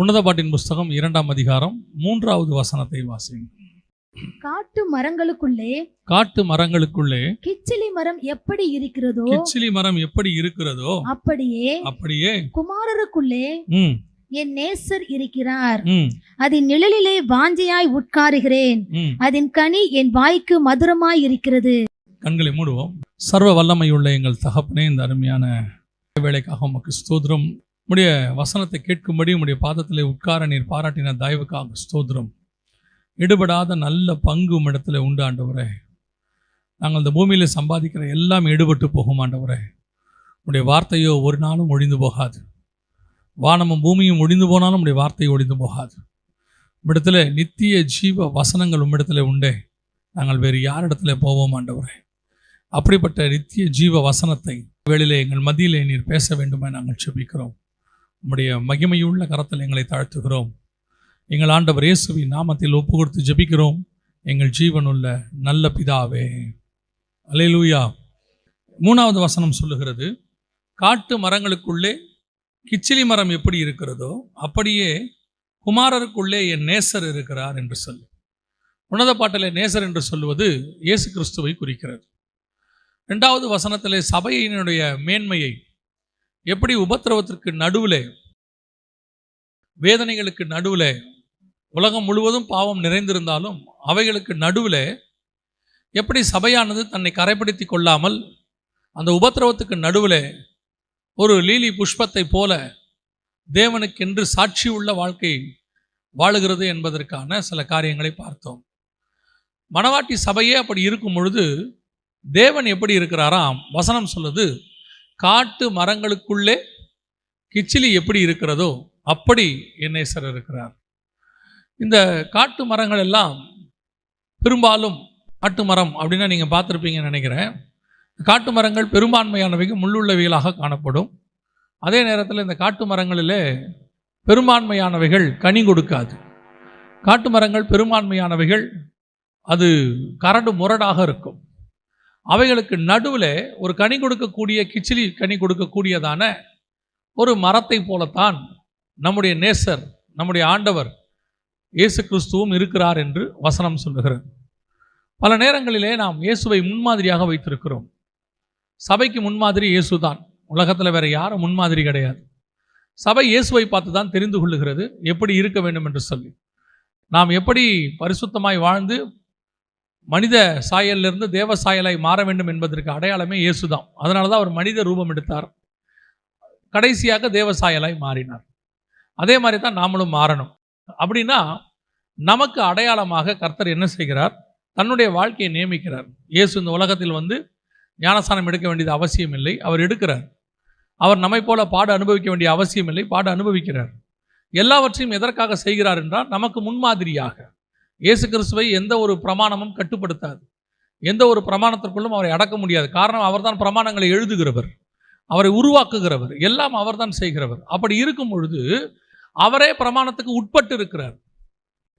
உன்னத பாட்டின் புஸ்தகம் 2ஆம் அதிகாரம் 3வது வசனத்தை வாசியுங்கள். காட்டு மரங்களுக்குள்ளே கிச்சிலி மரம் எப்படி இருக்கிறதோ அப்படியே குமாரருக்குள்ளே என் நேசர் இருக்கிறார். அதன் நிழலிலே வாஞ்சையாய் உட்காருகிறேன். அதன் கனி என் வாய்க்கு மதுரமாய் இருக்கிறது. கண்களை மூடுவோம். சர்வ வல்லமையுள்ள எங்கள் தகப்பனே, இந்த அருமையான வேலைக்காக உமக்கு ஸ்தோத்திரம். உம்முடைய வசனத்தை கேட்கும்படி உம்முடைய பாதத்திலே உட்கார நீர் பாராட்டின தயவுக்காக ஸ்தோத்திரம். எடுபடாத நல்ல பங்கு உம்மிடத்தில் உண்டு ஆண்டவரே. நாங்கள் இந்த பூமியில் சம்பாதிக்கிற எல்லாம் எடுபட்டு போகும் ஆண்டவரே. உம்முடைய வார்த்தையோ ஒரு நாளும் ஒழிந்து போகாது. வானமும் பூமியும் ஒழிந்து போனாலும் உம்முடைய வார்த்தை ஒழிந்து போகாது. உம்மிடத்தில் நித்திய ஜீவ வசனங்கள் உம்மிடத்தில் உண்டே. நாங்கள் வேறு யாரிடத்துல போவோம் ஆண்டவரே. அப்படிப்பட்ட நித்திய ஜீவ வசனத்தை வேளையிலே எங்கள் மத்தியிலே நீர் பேச வேண்டுமே நாங்கள் செபிக்கிறோம். உம்முடைய மகிமையுள்ள கரத்தில் எங்களை தாழ்த்துகிறோம். எங்கள் ஆண்டவர் இயேசுவின் நாமத்தில் ஒப்பு கொடுத்து ஜெபிக்கிறோம் எங்கள் ஜீவனுள்ள நல்ல பிதாவே. அல்லேலூயா. 3வது வசனம் சொல்லுகிறது, காட்டு மரங்களுக்குள்ளே கிச்சிலி மரம் எப்படி இருக்கிறதோ அப்படியே குமாரருக்குள்ளே என் நேசர் இருக்கிறார் என்று சொல்லு. உன்னத பாட்டிலே நேசர் என்று சொல்லுவது இயேசு கிறிஸ்துவை குறிக்கிறது. 2வது வசனத்திலே சபையினுடைய மேன்மையை, எப்படி உபத்திரவத்திற்கு நடுவிலே, வேதனைகளுக்கு நடுவிலே, உலகம் முழுவதும் பாவம் நிறைந்திருந்தாலும் அவைகளுக்கு நடுவில் எப்படி சபையானது தன்னை கரைப்படுத்தி கொள்ளாமல் அந்த உபத்திரவத்துக்கு நடுவில் ஒரு லீலி புஷ்பத்தை போல தேவனுக்கென்று சாட்சி உள்ள வாழ்க்கை வாழுகிறது என்பதற்கான சில காரியங்களை பார்த்தோம். மணவாட்டி சபையே அப்படி இருக்கும் பொழுது தேவன் எப்படி இருக்கிறாராம்? வசனம் சொல்லுது, காட்டு மரங்களுக்குள்ளே கிச்சிலி எப்படி இருக்கிறதோ அப்படி என் நேசர் இருக்கிறார். இந்த காட்டு மரங்கள் எல்லாம் பெரும்பாலும், காட்டு மரம் அப்படின்னா நீங்கள் பார்த்துருப்பீங்கன்னு நினைக்கிறேன். காட்டு மரங்கள் பெரும்பான்மையானவைகள் முள்ளுள்ளவைகளாக காணப்படும். அதே நேரத்தில் இந்த காட்டு மரங்களிலே பெரும்பான்மையானவைகள் கனி கொடுக்காது. காட்டு மரங்கள் பெரும்பான்மையானவைகள் அது கரடு முரடாக இருக்கும். அவைகளுக்கு நடுவில் ஒரு கனி கொடுக்கக்கூடிய, கிச்சிலி கனி கொடுக்கக்கூடியதான ஒரு மரத்தை போலத்தான் நம்முடைய நேசர், நம்முடைய ஆண்டவர் இயேசு கிறிஸ்துவும் இருக்கிறார் என்று வசனம் சொல்லுகிறது. பல நேரங்களிலே நாம் இயேசுவை முன்மாதிரியாக வைத்திருக்கிறோம். சபைக்கு முன்மாதிரி இயேசு தான். உலகத்தில் வேற யாரும் முன்மாதிரி கிடையாது. சபை இயேசுவை பார்த்து தான் தெரிந்து கொள்ளுகிறது எப்படி இருக்க வேண்டும் என்று சொல்லி. நாம் எப்படி பரிசுத்தமாய் வாழ்ந்து மனித சாயலிலிருந்து தேவ சாயலாய் மாற வேண்டும் என்பதற்கு அடையாளமே இயேசு தான். அதனால தான் அவர் மனித ரூபம் எடுத்தார், கடைசியாக தேவ சாயலாய் மாறினார். அதே மாதிரி தான் நாமளும் மாறணும். அப்படின்னா நமக்கு அடையாளமாக கர்த்தர் என்ன செய்கிறார்? தன்னுடைய வாழ்க்கையை நியமிக்கிறார். இயேசு இந்த உலகத்தில் வந்து ஞானஸ்நானம் எடுக்க வேண்டியது அவசியம் இல்லை, அவர் எடுக்கிறார். அவர் நம்மை போல பாடு அனுபவிக்க வேண்டிய அவசியம் இல்லை, பாடு அனுபவிக்கிறார். எல்லாவற்றையும் எதற்காக செய்கிறார் என்றால் நமக்கு முன்மாதிரியாக. இயேசு கிறிஸ்துவை எந்த ஒரு பிரமாணமும் கட்டுப்படுத்தாது. எந்த ஒரு பிரமாணத்திற்குள்ளும் அவரை அடக்க முடியாது. காரணம், அவர்தான் பிரமாணங்களை எழுதுகிறவர், அவரை உருவாக்குகிறவர், எல்லாம் அவர்தான் செய்கிறவர். அப்படி இருக்கும் பொழுது அவரே பிரமாணத்துக்கு உட்பட்டு இருக்கிறார்.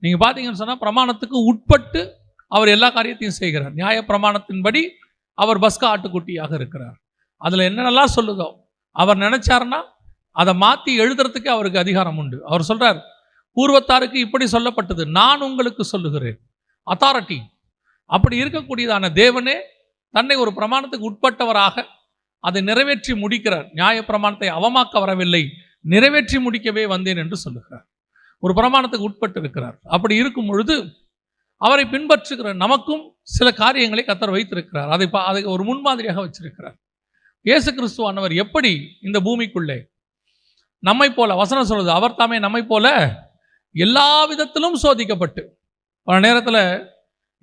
நீங்க பார்த்தீங்கன்னு சொன்னா பிரமாணத்துக்கு உட்பட்டு அவர் எல்லா காரியத்தையும் செய்கிறார். நியாய பிரமாணத்தின்படி அவர் பஸ்கா ஆட்டுக்குட்டியாக இருக்கிறார். அதுல என்னென்னலாம் சொல்லுதோ அவர் நினைச்சாருன்னா அதை மாற்றி எழுதுறதுக்கு அவருக்கு அதிகாரம் உண்டு. அவர் சொல்றார், பூர்வத்தாருக்கு இப்படி சொல்லப்பட்டது, நான் உங்களுக்கு சொல்லுகிறேன். அத்தாரிட்டி. அப்படி இருக்கக்கூடியதான தேவனே தன்னை ஒரு பிரமாணத்துக்கு உட்பட்டவராக அதை நிறைவேற்றி முடிக்கிறார். நியாய பிரமாணத்தை அவமாக்க வரவில்லை, நிறைவேற்றி முடிக்கவே வந்தேன் என்று சொல்லுகிறார். ஒரு பிரமாணத்துக்கு உட்பட்டு இருக்கிறார். அப்படி இருக்கும் பொழுது அவரை பின்பற்றுகிற நமக்கும் சில காரியங்களை கர்த்தர் வைத்திருக்கிறார். அதை ஒரு முன்மாதிரியாக வச்சிருக்கிறார். இயேசு கிறிஸ்துவானவர் எப்படி இந்த பூமிக்குள்ளே நம்மை போல, வசனம் சொல்லுது, அவர் தாமே நம்மை போல எல்லா விதத்திலும் சோதிக்கப்பட்டு. பல நேரத்தில்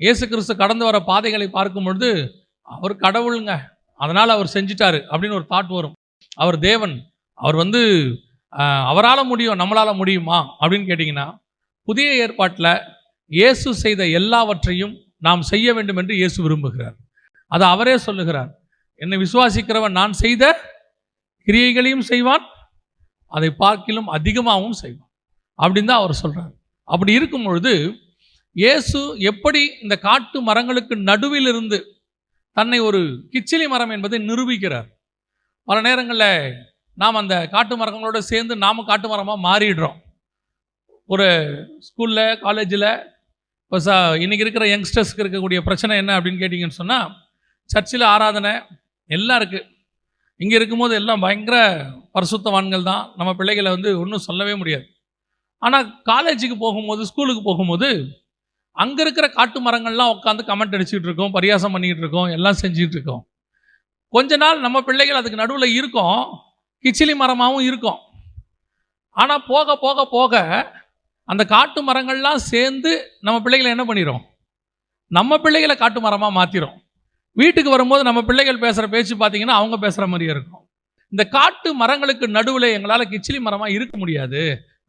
இயேசு கிறிஸ்து கடந்து வர பாதைகளை பார்க்கும் பொழுது அவர் கடவுளுங்க, அதனால் அவர் செஞ்சிட்டாரு அப்படின்னு ஒரு தாட் வரும். அவர் தேவன், அவர் வந்து அவரால் முடியும், நம்மளால் முடியுமா அப்படின்னு கேட்டிங்கன்னா, புதிய ஏற்பாட்டில் இயேசு செய்த எல்லாவற்றையும் நாம் செய்ய வேண்டும் என்று இயேசு விரும்புகிறார். அதை அவரே சொல்லுகிறார், என்னை விசுவாசிக்கிறவன் நான் செய்த கிரியைகளையும் செய்வான், அதை பார்க்கிலும் அதிகமாகவும் செய்வான் அப்படின்னு தான் அவர் சொல்கிறார். அப்படி இருக்கும் பொழுது இயேசு எப்படி இந்த காட்டு மரங்களுக்கு நடுவில் இருந்து தன்னை ஒரு கிச்சிலி மரம் என்பதை நிரூபிக்கிறார். பல நேரங்களில் நாம் அந்த காட்டு மரங்களோடு சேர்ந்து நாமும் காட்டு மரமாக மாறிடுறோம். ஒரு ஸ்கூலில் காலேஜில் இப்போ இன்றைக்கி இருக்கிற யங்ஸ்டர்ஸ்க்கு இருக்கக்கூடிய பிரச்சனை என்ன அப்படின்னு கேட்டிங்கன்னு சொன்னால், சர்ச்சில் ஆராதனை எல்லாம் இருக்குது. இங்கே இருக்கும்போது எல்லாம் பயங்கர பரிசுத்தவான்கள் தான், நம்ம பிள்ளைகளை ஒன்றும் சொல்லவே முடியாது. ஆனால் காலேஜுக்கு போகும்போது, ஸ்கூலுக்கு போகும்போது அங்கே இருக்கிற காட்டு மரங்கள்லாம் உட்காந்து கமெண்ட் அடிச்சுட்டு இருக்கோம், பரியாசம் பண்ணிக்கிட்டு இருக்கோம், எல்லாம் செஞ்சுட்டு இருக்கோம். கொஞ்ச நாள் நம்ம பிள்ளைகள் அதுக்கு நடுவில் இருக்கும், கிச்சிலி மரமாகவும் இருக்கும். ஆனால் போக போக போக அந்த காட்டு மரங்கள்லாம் சேர்ந்து நம்ம பிள்ளைகளை என்ன பண்ணிடும், நம்ம பிள்ளைகளை காட்டு மரமாக மாற்றிடும். வீட்டுக்கு வரும்போது நம்ம பிள்ளைகள் பேசுகிற பேச்சு பார்த்தீங்கன்னா அவங்க பேசுகிற மாதிரியே இருக்கும். இந்த காட்டு மரங்களுக்கு நடுவில் எங்களால் கிச்சிலி மரமாக இருக்க முடியாது,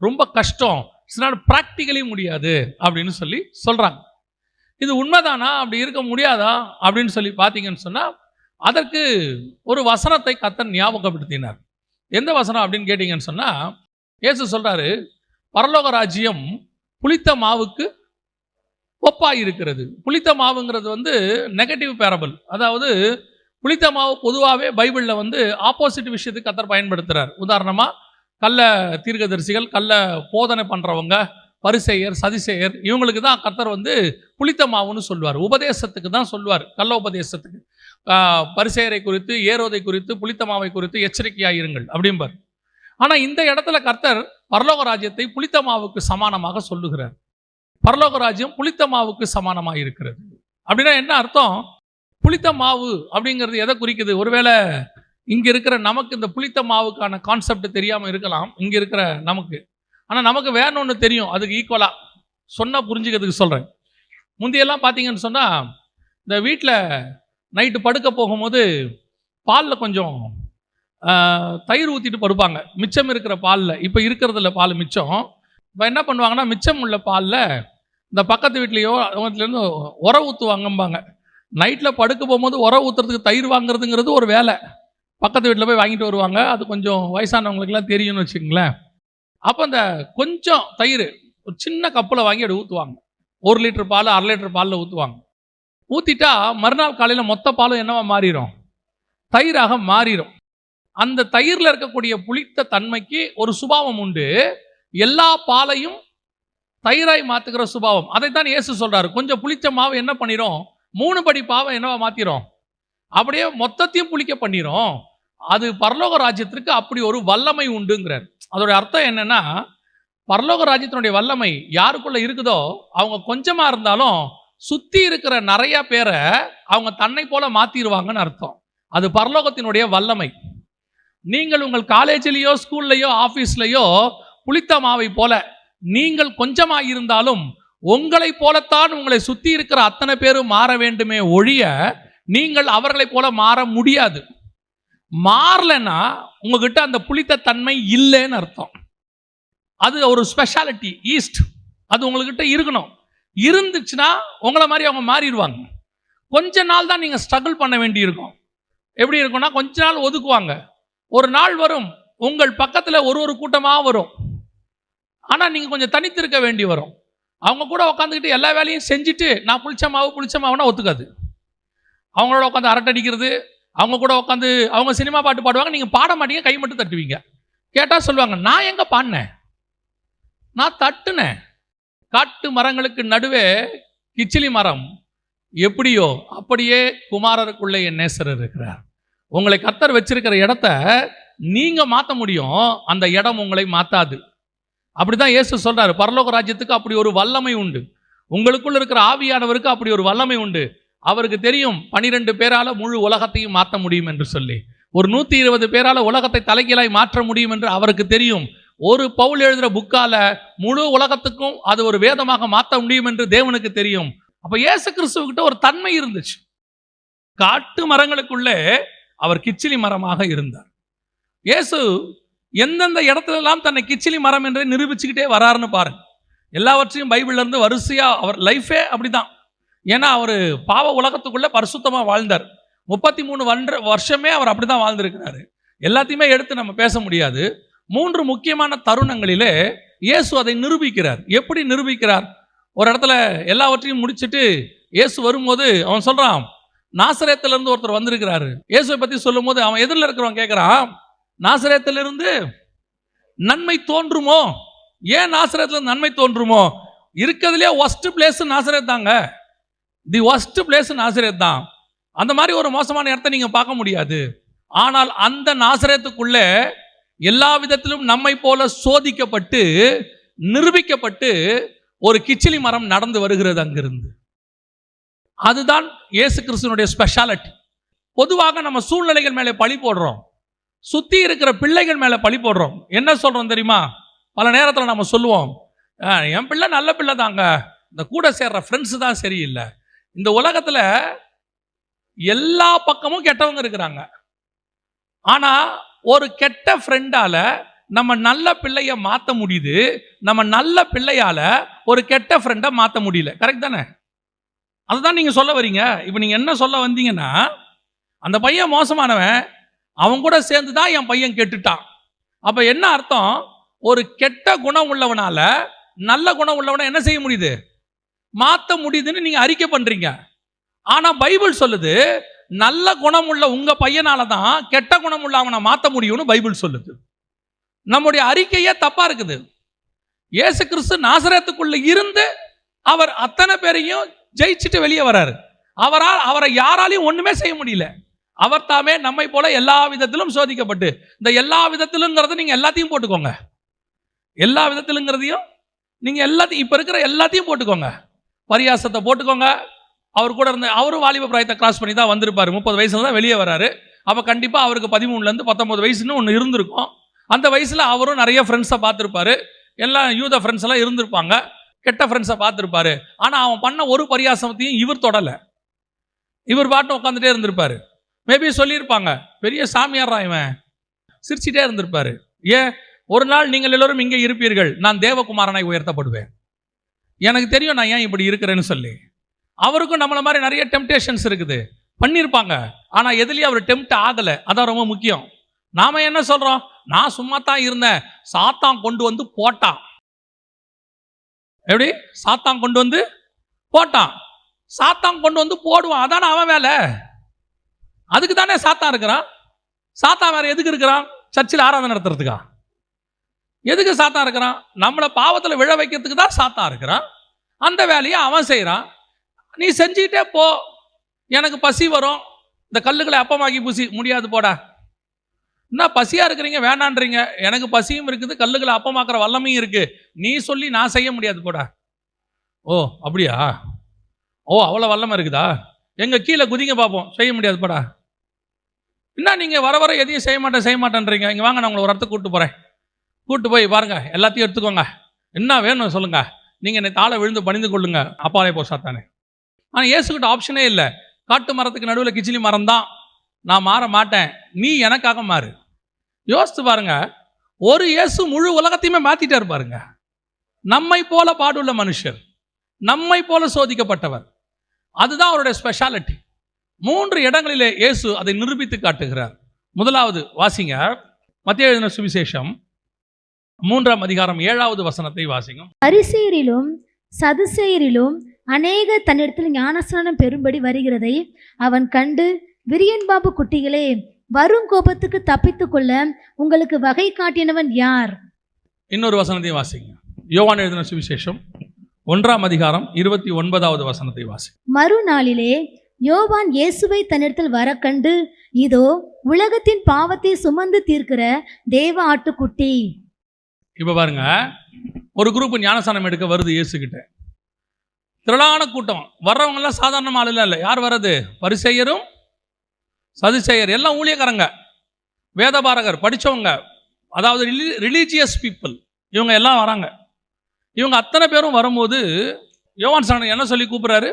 ரொம்ப கஷ்டம், இட்ஸ் நாட் ப்ராக்டிக்கலி முடியாது அப்படின்னு சொல்கிறாங்க. இது உண்மைதானா, அப்படி இருக்க முடியாதா அப்படின்னு சொல்லி பார்த்தீங்கன்னு சொன்னால், அதற்கு ஒரு வசனத்தை கர்த்தர் ஞாபகப்படுத்தினார். எந்த வசனம் அப்படின்னு கேட்டிங்கன்னு சொன்னால், இயேசு சொல்கிறாரு, பரலோக ராஜ்யம் புளித்த மாவுக்கு ஒப்பாய் இருக்கிறது. புளித்த மாவுங்கிறது நெகட்டிவ் பேரபிள். அதாவது புளித்த மாவு பொதுவாகவே பைபிளில் ஆப்போசிட் விஷயத்துக்கு கர்த்தர் பயன்படுத்துகிறார். உதாரணமாக கள்ள தீர்க்கதரிசிகள், கள்ள போதனை பண்ணுறவங்க, பரிசேயர், சதிசேயர், இவங்களுக்கு தான் கர்த்தர் புளித்த மாவுன்னு சொல்லுவார். உபதேசத்துக்கு தான் சொல்லுவார், கள்ள உபதேசத்துக்கு. பரிசேயரை குறித்து, ஏரோதை குறித்து, புளித்த மாவை குறித்து எச்சரிக்கையாக இருங்கள் அப்படிம்பார். ஆனால் இந்த இடத்துல கர்த்தர் பரலோக ராஜ்யத்தை புளித்த மாவுக்கு சமானமாக சொல்லுகிறார். பரலோக ராஜ்யம் புளித்த மாவுக்கு சமானமாக இருக்கிறது. அப்படின்னா என்ன அர்த்தம்? புளித்த மாவு அப்படிங்கிறது எதை குறிக்குது? ஒருவேளை இங்கே இருக்கிற நமக்கு இந்த புளித்த மாவுக்கான கான்செப்ட் தெரியாமல் இருக்கலாம், இங்கே இருக்கிற நமக்கு. ஆனால் நமக்கு வேற ஒன்று தெரியும், அதுக்கு ஈக்குவலாக சொன்னால் புரிஞ்சுக்கிறதுக்கு சொல்கிறேன். முந்தையெல்லாம் பார்த்தீங்கன்னு சொன்னால், இந்த வீட்டில் நைட்டு படுக்க போகும்போது பாலில் கொஞ்சம் தயிர் ஊற்றிட்டு படுப்பாங்க, மிச்சம் இருக்கிற பாலில். இப்போ இருக்கிறதில்ல பால் மிச்சம். இப்போ என்ன பண்ணுவாங்கன்னா, மிச்சம் உள்ள பாலில் இந்த பக்கத்து வீட்லேயோ அவங்கலேருந்து உரம் ஊற்றுவாங்கம்பாங்க. நைட்டில் படுக்க போகும்போது உரம் ஊற்றுறதுக்கு தயிர் வாங்குறதுங்கிறது ஒரு வேலை. பக்கத்து வீட்டில் போய் வாங்கிட்டு வருவாங்க. அது கொஞ்சம் வயசானவங்களுக்குலாம் தெரியும்னு வச்சுக்கோங்களேன். அப்போ அந்த கொஞ்சம் தயிர் ஒரு சின்ன கப்பில் வாங்கி அப்படி ஊற்றுவாங்க. 1 லிட்டர் பால் 1/2 லிட்டர் பாலில் ஊற்றுவாங்க. ஊற்றிட்டா மறுநாள் காலையில் மொத்த பாலும் என்னவா மாறிடும்? தயிராக மாறிடும். அந்த தயிரில் இருக்கக்கூடிய புளித்த தன்மைக்கு ஒரு சுபாவம் உண்டு, எல்லா பாலையும் தயிராய் மாற்றுகிற சுபாவம். அதைத்தான் இயேசு சொல்றாரு. கொஞ்சம் புளிச்ச மாவு என்ன பண்ணிடும்? 3 படி பாவை என்னவா மாற்றிடும்? அப்படியே மொத்தத்தையும் புளிக்க பண்ணிடும். அது பரலோக ராஜ்யத்திற்கு அப்படி ஒரு வல்லமை உண்டுங்கிறார். அதோட அர்த்தம் என்னன்னா, பரலோக ராஜ்யத்தினுடைய வல்லமை யாருக்குள்ள இருக்குதோ அவங்க கொஞ்சமா இருந்தாலும் சுத்தி இருக்கிற நிறைய பேரை அவங்க தன்னை போல மாத்திடுவாங்கன்னு அர்த்தம். அது பரலோகத்தினுடைய வல்லமை. நீங்கள் உங்கள் காலேஜிலேயோ ஸ்கூல்லையோ ஆஃபீஸ்லையோ புளித்த மாவை போல நீங்கள் கொஞ்சமாக இருந்தாலும் உங்களை போலத்தான் உங்களை சுற்றி இருக்கிற அத்தனை பேரும் மாற வேண்டுமே ஒழிய நீங்கள் அவர்களை போல மாற முடியாது. மாறலைன்னா உங்ககிட்ட அந்த புளித்த தன்மை இல்லைன்னு அர்த்தம். அது ஒரு ஸ்பெஷாலிட்டி, ஈஸ்ட், அது உங்ககிட்ட இருக்கணும். இருந்துச்சுன்னா உங்களை மாதிரி அவங்க மாறிடுவாங்க. கொஞ்ச நாள் தான் நீங்கள் ஸ்ட்ரகிள் பண்ண வேண்டி இருக்கும். எப்படி இருக்கும்னா, கொஞ்ச நாள் ஒதுக்குவாங்க. ஒரு நாள் வரும், உங்கள் பக்கத்தில் ஒரு கூட்டமாக வரும். ஆனால் நீங்கள் கொஞ்சம் தனித்து இருக்க வேண்டி வரும். அவங்க கூட உட்காந்துக்கிட்டு எல்லா வேலையும் செஞ்சுட்டு நான் புளிச்ச மாவுனா ஒத்துக்காது. அவங்களோட உட்காந்து அரட்டை அடிக்கிறது, அவங்க கூட உட்காந்து அவங்க சினிமா பாட்டு பாடுவாங்க, நீங்கள் பாட மாட்டீங்க, கை மட்டும் தட்டுவீங்க. கேட்டால் சொல்லுவாங்க, நான் எங்கே பாடினேன், நான் தட்டுனேன். காட்டு மரங்களுக்கு நடுவே கிச்சிலி மரம் எப்படியோ அப்படியே குமாரருக்குள்ளே என் நேசர் இருக்கிறார். உங்களை கர்த்தர் வச்சிருக்கிற இடத்த நீங்க மாற்ற முடியும், அந்த இடம் உங்களை மாற்றாது. அப்படிதான் இயேசு சொல்றாரு. பரலோக ராஜ்யத்துக்கு அப்படி ஒரு வல்லமை உண்டு. உங்களுக்குள்ள இருக்கிற ஆவியானவருக்கு அப்படி ஒரு வல்லமை உண்டு. அவருக்கு தெரியும் 12 பேரால முழு உலகத்தையும் மாற்ற முடியும் என்று சொல்லி. ஒரு 120 பேரால உலகத்தை தலைகீழாய் மாற்ற முடியும் என்று அவருக்கு தெரியும். ஒரு பவுல் எழுதுகிற புக்கால முழு உலகத்துக்கும் அது ஒரு வேதமாக மாற்ற முடியும் என்று தேவனுக்கு தெரியும். அப்ப இயேசு கிறிஸ்துவுக்கிட்ட ஒரு தன்மை இருந்துச்சு. காட்டு மரங்களுக்குள்ளே அவர் கிச்சிலி மரமாக இருந்தார். இயேசு எந்தெந்த இடத்துல எல்லாம் தன்னை கிச்சிலி மரம் என்று நிரூபிச்சுக்கிட்டே வராருன்னு பாருங்க. எல்லாவற்றையும் பைபிள்ல இருந்து வரிசையா அவர் லைஃபே அப்படிதான். ஏன்னா அவர் பாவ உலகத்துக்குள்ள பரிசுத்தமா வாழ்ந்தார். 33 வருஷமே அவர் அப்படிதான் வாழ்ந்திருக்கிறாரு. எல்லாத்தையுமே எடுத்து நம்ம பேச முடியாது. 3 முக்கியமான தருணங்களிலே இயேசு அதை நிரூபிக்கிறார். எப்படி நிரூபிக்கிறார்? ஒரு இடத்துல எல்லாவற்றையும் முடிச்சுட்டு இயேசு வரும்போது அவன் சொல்றான், நாசரேத்திலிருந்து ஒருத்தர் வந்திருக்கிறாரு. இயேசுவை பத்தி சொல்லும் போது அவன் எதிரில் இருக்கிறவன் கேட்கிறான், நாசரேத்திலிருந்து நன்மை தோன்றுமோ ஏன் நாசரேத்துல நன்மை தோன்றுமோ? இருக்கிறதுலே ஒஸ்ட் பிளேஸ் நாசரேத் தாங்க. தி ஒஸ்ட் பிளேஸ் நாசரேத் தான். அந்த மாதிரி ஒரு மோசமான இடத்தை நீங்க பார்க்க முடியாது. ஆனால் அந்த நாசரேத்துக்குள்ளே எல்லா விதத்திலும் நம்மை போல சோதிக்கப்பட்டு நிரூபிக்கப்பட்டு ஒரு கிச்சிலி மரம் நடந்து வருகிறது அங்கிருந்து. அதுதான் இயேசு கிறிஸ்துனுடைய ஸ்பெஷாலிட்டி. பொதுவாக நம்ம சூழ்நிலைகள் மேலே பழி போடுறோம், சுத்தி இருக்கிற பிள்ளைகள் மேலே பழி போடுறோம். என்ன சொல்றோம் தெரியுமா? பல நேரத்தில் நம்ம சொல்லுவோம், என் பிள்ளை நல்ல பிள்ளை தாங்க, இந்த கூட சேர்ற ஃப்ரெண்ட்ஸ் தான் சரியில்லை. இந்த உலகத்தில் எல்லா பக்கமும் கெட்டவங்க இருக்கிறாங்க. ஆனா ஒரு கெட்ட ஃப்ரெண்டால நம்ம நல்ல பிள்ளைய மாற்ற முடியுது, நம்ம நல்ல பிள்ளையால ஒரு கெட்ட ஃப்ரெண்டை மாற்ற முடியல. கரெக்ட் தானே? அதுதான் நீங்க சொல்ல வரீங்க. இப்போ நீங்க என்ன சொல்ல வந்தீங்கன்னா, அந்த பையன் மோசமானவன், அவன் கூட சேர்ந்து தான் என் பையன் கெட்டுட்டான். அப்ப என்ன அர்த்தம்? ஒரு கெட்ட குணம் உள்ளவனால நல்ல குணம் உள்ளவனை என்ன செய்ய முடியுது? மாற்ற முடியுதுன்னு நீங்க அறிக்கை பண்றீங்க. ஆனா பைபிள் சொல்லுது, நல்ல குணம் உள்ள உங்க பையனால தான் கெட்ட குணம் உள்ள அவனை மாற்ற முடியும்னு பைபிள் சொல்லுது. நம்முடைய அறிக்கையே தப்பா இருக்குது. இயேசு கிறிஸ்து நாசரேத்துக்குள்ள இருந்து அவர் அத்தனை பேரையும் ஜெயிச்சுட்டு வெளியே வராரு. அவரை யாராலையும் ஒண்ணுமே செய்ய முடியல. அவர் தாமே நம்மை போல எல்லா விதத்திலும் சோதிக்கப்பட்டு, இந்த எல்லா விதத்திலுங்கிறத நீங்க எல்லாத்தையும் போட்டுக்கோங்க. எல்லா விதத்திலுங்கிறதையும் நீங்க எல்லாத்தையும், இப்ப இருக்கிற எல்லாத்தையும் போட்டுக்கோங்க. பரியாசத்தை போட்டுக்கோங்க. அவர் கூட இருந்த அவரும் வாலிப பிராயத்தை கிராஸ் பண்ணி தான் வந்திருப்பாரு. 30 வயசுல தான் வெளியே வராரு. அப்ப கண்டிப்பா அவருக்கு 13 to 19 வயசுன்னு ஒன்று இருந்திருக்கும். அந்த வயசுல அவரும் நிறைய ஃப்ரெண்ட்ஸை பார்த்துருப்பாரு. எல்லாம் யூத ஃப்ரெண்ட்ஸ் எல்லாம் இருந்திருப்பாங்க. கெட்ட ஃப்ரெண்ட்ஸை பார்த்துருப்பாரு. ஆனா அவன் பண்ண ஒரு பரியாசத்தையும் இவர் தொடலை. இவர் பாட்டு உட்காந்துட்டே இருந்திருப்பாரு. மேபி சொல்லியிருப்பாங்க, பெரிய சாமியாரா இவன், சிரிச்சிட்டே இருந்திருப்பாரு. ஏன்? ஒரு நாள் நீங்கள் எல்லோரும் இங்கே இருப்பீர்கள், நான் தேவகுமாரனாய் உயர்த்தப்படுவேன். எனக்கு தெரியும் நான் ஏன் இப்படி இருக்கிறேன்னு சொல்லி. அவருக்கும் நம்மள மாதிரி நிறைய டெம்டேஷன்ஸ் இருக்குது, பண்ணியிருப்பாங்க. ஆனா எதுலேயும் அவர் டெம்ட் ஆகலை. அதான் ரொம்ப முக்கியம். நாம என்ன சொல்றோம்? நான் சும்மா தான் இருந்தேன், சாத்தான் கொண்டு வந்து போட்டான். எப்படி? சாத்தான் கொண்டு வந்து போட்டான். சாத்தான் கொண்டு வந்து போடுவான், அதானே அவன் வேலை. அதுக்கு தானே சாத்தான் இருக்கிறான். சாத்தான் வேற எதுக்கு இருக்கிறான்? சர்ச்சில் ஆராதனை நடத்துறதுக்கா? எதுக்கு சாத்தான் இருக்கிறான்? நம்மளை பாவத்தில் விழ வைக்கிறதுக்கு தான் சாத்தான் இருக்கிறான். அந்த வேலையை அவன் செய்கிறான். நீ செஞ்சுக்கிட்டே போ. எனக்கு பசி வரும், இந்த கல்லுகளை அப்பமாக்கி பூசி முடியாது போடா. என்ன பசியா இருக்கிறீங்க, வேணான்றீங்க. எனக்கு பசியும் இருக்குது, கல்லுகளை அப்பமாக்குற வல்லமையும் இருக்கு. நீ சொல்லி நான் செய்ய முடியாது போடா. ஓ அப்படியா? ஓ அவ்வளோ வல்லமை இருக்குதா? எங்க கீழே குதிங்க பார்ப்போம். செய்ய முடியாது போடா. என்ன நீங்க வர வர எதையும் செய்ய மாட்டேன்றீங்க. இங்க வாங்க, நான் உங்களை ஒரு இடத்துக்கு கூப்பிட்டு போறேன். கூப்பிட்டு போய் பாருங்க, எல்லாத்தையும் எடுத்துக்கோங்க. என்ன வேணும் சொல்லுங்க, நீங்க என்னை தாழ விழுந்து பணிந்து கொள்ளுங்க, அப்பாலே போ சாத்தானே. ஆனா இயேசுகிட்ட ஆப்ஷனே இல்லை. காட்டு மரத்துக்கு நடுவில் கிச்சிலி மரம் தான். நான் மாற மாட்டேன், நீ எனக்காக மாறு. யோசித்து பாருங்க, ஒரு இயேசு முழு உலகத்தையுமே மாத்திட்டே இருப்பாருங்க. நம்மை போல பாடுள்ள மனுஷர், நம்மை போல சோதிக்கப்பட்டவர். அதுதான் அவருடைய ஸ்பெஷாலிட்டி. 3 இடங்களிலே இயேசு அதை நிரூபித்து காட்டுகிறார். முதலாவது வாசிங்க, மத்தேயு எழுதின சுவிசேஷம் 3ஆம் அதிகாரம் 7வது வசனத்தை வாசிங்க. பரிசேயரிலும் சதுசேயரிலும் அநேக தன்னிடத்தில் ஞானஸ்நானம் பெறும்படி வருகிறதை அவன் கண்டு, விரியன் பாம்பு குட்டிகளே, வரும் கோபத்துக்கு தப்பித்துக் கொள்ள உங்களுக்கு வகை காட்டினவன் யார்? இன்னொரு வசனத்தையும் வாசிங்க. யோவான் எழுதின சுவிசேஷம் 1ஆம் அதிகாரம் 29வது வசனத்தை வாசி. மறுநாளிலே யோவான் இயேசுவை தன்னிடத்தில் வர கண்டு, இதோ உலகத்தின் பாவத்தை சுமந்து தீர்க்கிற தேவ ஆட்டுக்குட்டி. இப்ப பாருங்க, ஒரு குரூப் ஞானஸ்நானம் எடுக்க வருது இயேசு கிட்ட. திரளான கூட்டம். வர்றவங்க எல்லாம் சாதாரண ஆள் இல்லை. யார் வர்றது? பரிசேயரும் சதுசேயர், எல்லாம் ஊழியக்காரங்க, வேதபாரகர், படிச்சவங்க, அதாவது ரிலீஜியஸ் பீப்புள். இவங்க எல்லாம் வராங்க. இவங்க அத்தனை பேரும் வரும்போது யோவான் ஸ்நானன் என்ன சொல்லி கூப்பிடுறாரு?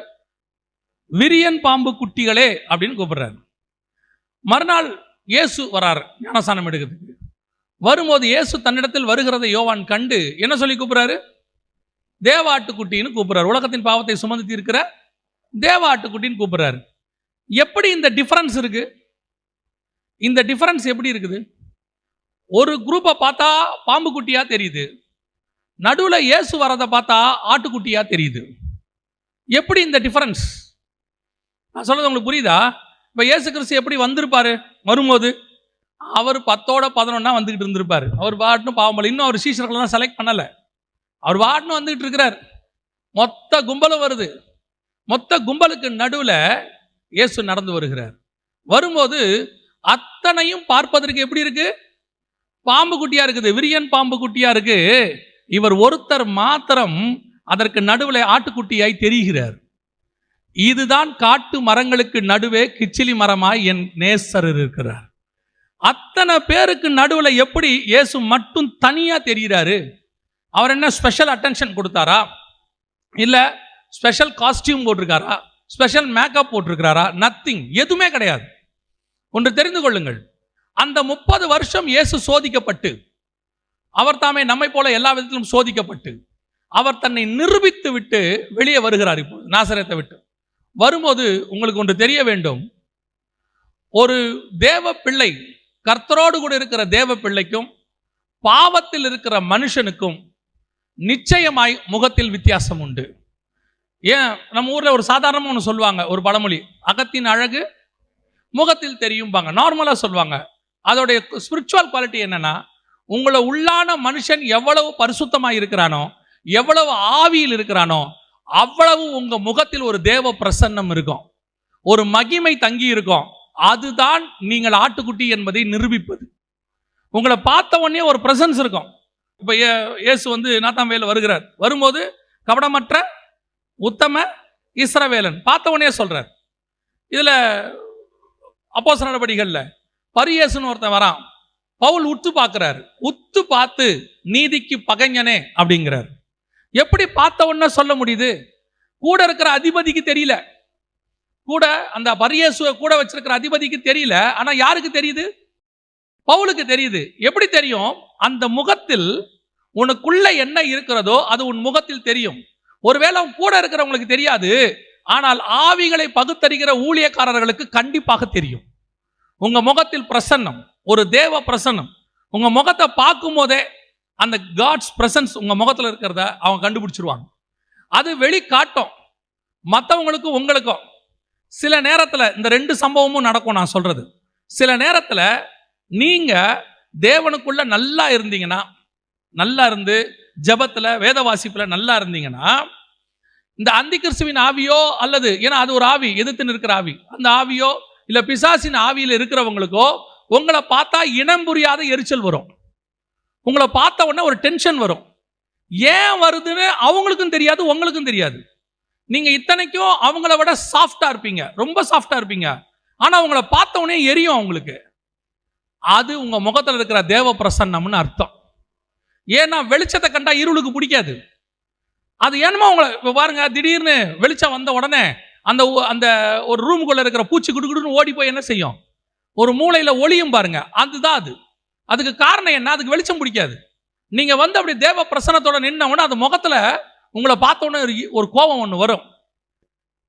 விரியன் பாம்பு குட்டிகளே அப்படின்னு கூப்பிடுறாரு. மறுநாள் இயேசு வராரு ஞானஸ்நானம் எடுக்கிறதுக்கு. வரும்போது இயேசு தன்னிடத்தில் வருகிறதை யோவான் கண்டு என்ன சொல்லி கூப்பிடுறாரு? தேவ ஆட்டுக்குட்டின்னு கூப்பிடுறாரு. உலகத்தின் பாவத்தை சுமந்து தீர்க்கிற தேவ ஆட்டுக்குட்டின்னு கூப்பிடுறாரு. எப்படி இந்த டிஃபரன்ஸ் இருக்கு? இந்த டிஃபரன்ஸ் எப்படி இருக்குது? ஒரு குரூப்பை பார்த்தா பாம்பு குட்டியா தெரியுது, நடுவில் இயேசு வரதை பார்த்தா ஆட்டுக்குட்டியா தெரியுது. எப்படி இந்த டிஃபரன்ஸ்? நான் சொல்றது உங்களுக்கு புரியுதா? இப்போ இயேசு கிறிஸ்து எப்படி வந்திருப்பாரு? வரும்போது அவர் 10 or 11 வந்துகிட்டு இருந்திருப்பாரு. அவர் பாட்டுன்னு பாவம். இன்னும் அவர் சீஷர்களெல்லாம் செலக்ட் பண்ணலை. அவர் வாட்னு வந்துகிட்டு இருக்கிறார். மொத்த கும்பலும் வருது. மொத்த கும்பலுக்கு நடுவுல இயேசு நடந்து வருகிறார். வரும்போது அத்தனையும் பார்ப்பதற்கு எப்படி இருக்கு? பாம்பு குட்டியா இருக்குது, விரியன் பாம்பு குட்டியா இருக்கு. இவர் ஒருத்தர் மாத்திரம் அதற்கு நடுவில் ஆட்டுக்குட்டியாய் தெரிகிறார். இதுதான் காட்டு மரங்களுக்கு நடுவே கிச்சிலி மரமாய் என் நேசர் இருக்கிறார். அத்தனை பேருக்கு நடுவில் எப்படி இயேசு மட்டும் தனியா தெரிகிறாரு? அவர் என்ன ஸ்பெஷல் அட்டென்ஷன் கொடுத்தாரா? இல்ல ஸ்பெஷல் காஸ்டியூம் போட்டிருக்காரா? ஸ்பெஷல் மேக்கப் போட்டிருக்கிறாரா? நத்திங், எதுவுமே கிடையாது. ஒன்று தெரிந்து கொள்ளுங்கள், அந்த 30 வருஷம் இயேசு சோதிக்கப்பட்டு, அவர் தாமே நம்மை போல எல்லா விதத்திலும் சோதிக்கப்பட்டு, அவர் தன்னை நிரூபித்து விட்டு வெளியே வருகிறார். இப்போ நாசரேத்தை விட்டு வரும்போது உங்களுக்கு ஒன்று தெரிய வேண்டும், ஒரு தேவ பிள்ளை, கர்த்தரோடு கூட இருக்கிற தேவ பிள்ளைக்கும் பாவத்தில் இருக்கிற மனுஷனுக்கும் நிச்சயமாய் முகத்தில் வித்தியாசம் உண்டு. ஏன் நம்ம ஊர்ல ஒரு சாதாரணமாக ஒன்று சொல்லுவாங்க, ஒரு பழமொழி, அகத்தின் அழகு முகத்தில் தெரியும்பாங்க, நார்மலா சொல்லுவாங்க. அதோடைய ஸ்பிரிச்சுவல் குவாலிட்டி என்னன்னா, உங்களை உள்ளான மனுஷன் எவ்வளவு பரிசுத்தமாக இருக்கிறானோ, எவ்வளவு ஆவியில் இருக்கிறானோ, அவ்வளவு உங்க முகத்தில் ஒரு தேவ பிரசன்னம் இருக்கும், ஒரு மகிமை தங்கி இருக்கும். அதுதான் நீங்கள் ஆட்டுக்குட்டி என்பதை நிரூபிப்பது. உங்களை பார்த்த உடனே ஒரு பிரசன்ஸ் இருக்கும். இப்போ இயேசு வந்து நாத்தான்வேல வருகிறார். வரும்போது கபடமற்ற உத்தம இஸ்ரவேலன் பார்த்த உடனே சொல்றார். இதுல அப்போஸ்தலர் நடபடிகள்ல பரியேசுன்னு ஒருத்தன் வரான். பவுல் உத்து பார்க்கிறார். உத்து பார்த்து நீதிக்கு பகைஞனே அப்படிங்கிறார். எப்படி பார்த்த உடனே சொல்ல முடியுது? கூட இருக்கிற அதிபதிக்கு தெரியல, கூட அந்த பரியேசுவை கூட வச்சிருக்கிற அதிபதிக்கு தெரியல. ஆனா யாருக்கு தெரியுது? பவுலுக்கு தெரியுது. எப்படி தெரியும்? அந்த முகத்தில் உனக்குள்ள என்ன இருக்கிறதோ அது உன் முகத்தில் தெரியும். ஒருவேளை கூட இருக்கிறவங்களுக்கு தெரியாது, ஆனால் ஆவிகளை பகுத்தறிகிற ஊழியக்காரர்களுக்கு கண்டிப்பாக தெரியும். உங்க முகத்தில் பிரசன்னம், ஒரு தேவ பிரசன்னம். உங்க முகத்தை பார்க்கும் போதே அந்த காட்ஸ் பிரசன்ஸ் உங்க முகத்தில் இருக்கிறத அவங்க கண்டுபிடிச்சிருவாங்க. அது வெளி காட்டும் மற்றவங்களுக்கும் உங்களுக்கும். சில நேரத்தில் இந்த 2 சம்பவமும் நடக்கும். நான் சொல்றது, சில நேரத்தில் நீங்க தேவனுக்குள்ள நல்லா இருந்தீங்கன்னா, நல்லா இருந்து ஜபத்துல வேத வாசிப்புல நல்லா இருந்தீங்கன்னா, இந்த அந்தி கிறிஸ்துவின் ஆவியோ அல்லது ஏன்னா அது ஒரு ஆவி, எதிர்த்து நிற்கிற ஆவி, அந்த ஆவியோ இல்ல பிசாசின் ஆவியில் இருக்கிறவங்களுக்கோ உங்களை பார்த்தா இனம் புரியாத எரிச்சல் வரும். உங்களை பார்த்த உடனே ஒரு டென்ஷன் வரும். ஏன் வருதுன்னு அவங்களுக்கும் தெரியாது, உங்களுக்கும் தெரியாது. நீங்க இத்தனைக்கும் அவங்கள விட சாஃப்டா இருப்பீங்க, ரொம்ப சாஃப்டா இருப்பீங்க. ஆனா உங்களை பார்த்த உடனே எரியும் அவங்களுக்கு. அது உங்க முகத்தில் இருக்கிற தேவ பிரசன்னம்னு அர்த்தம். ஏன்னா வெளிச்சத்தை கண்டா இருளுக்கு பிடிக்காது. அது என்னமோ உங்களை இப்போ பாருங்க, திடீர்னு வெளிச்சம் வந்த உடனே அந்த அந்த ஒரு ரூமுக்குள்ள இருக்கிற பூச்சி குடுக்குடுன்னு ஓடி போய் என்ன செய்யும்? ஒரு மூளையில ஒளியும் பாருங்க, அதுதான் அது. அதுக்கு காரணம் என்ன? அதுக்கு வெளிச்சம் பிடிக்காது. நீங்க வந்து அப்படி தேவ பிரசன்னத்தோட நின்னவொடனே அது முகத்துல உங்களை பார்த்த உடனே ஒரு கோபம் ஒன்று வரும்.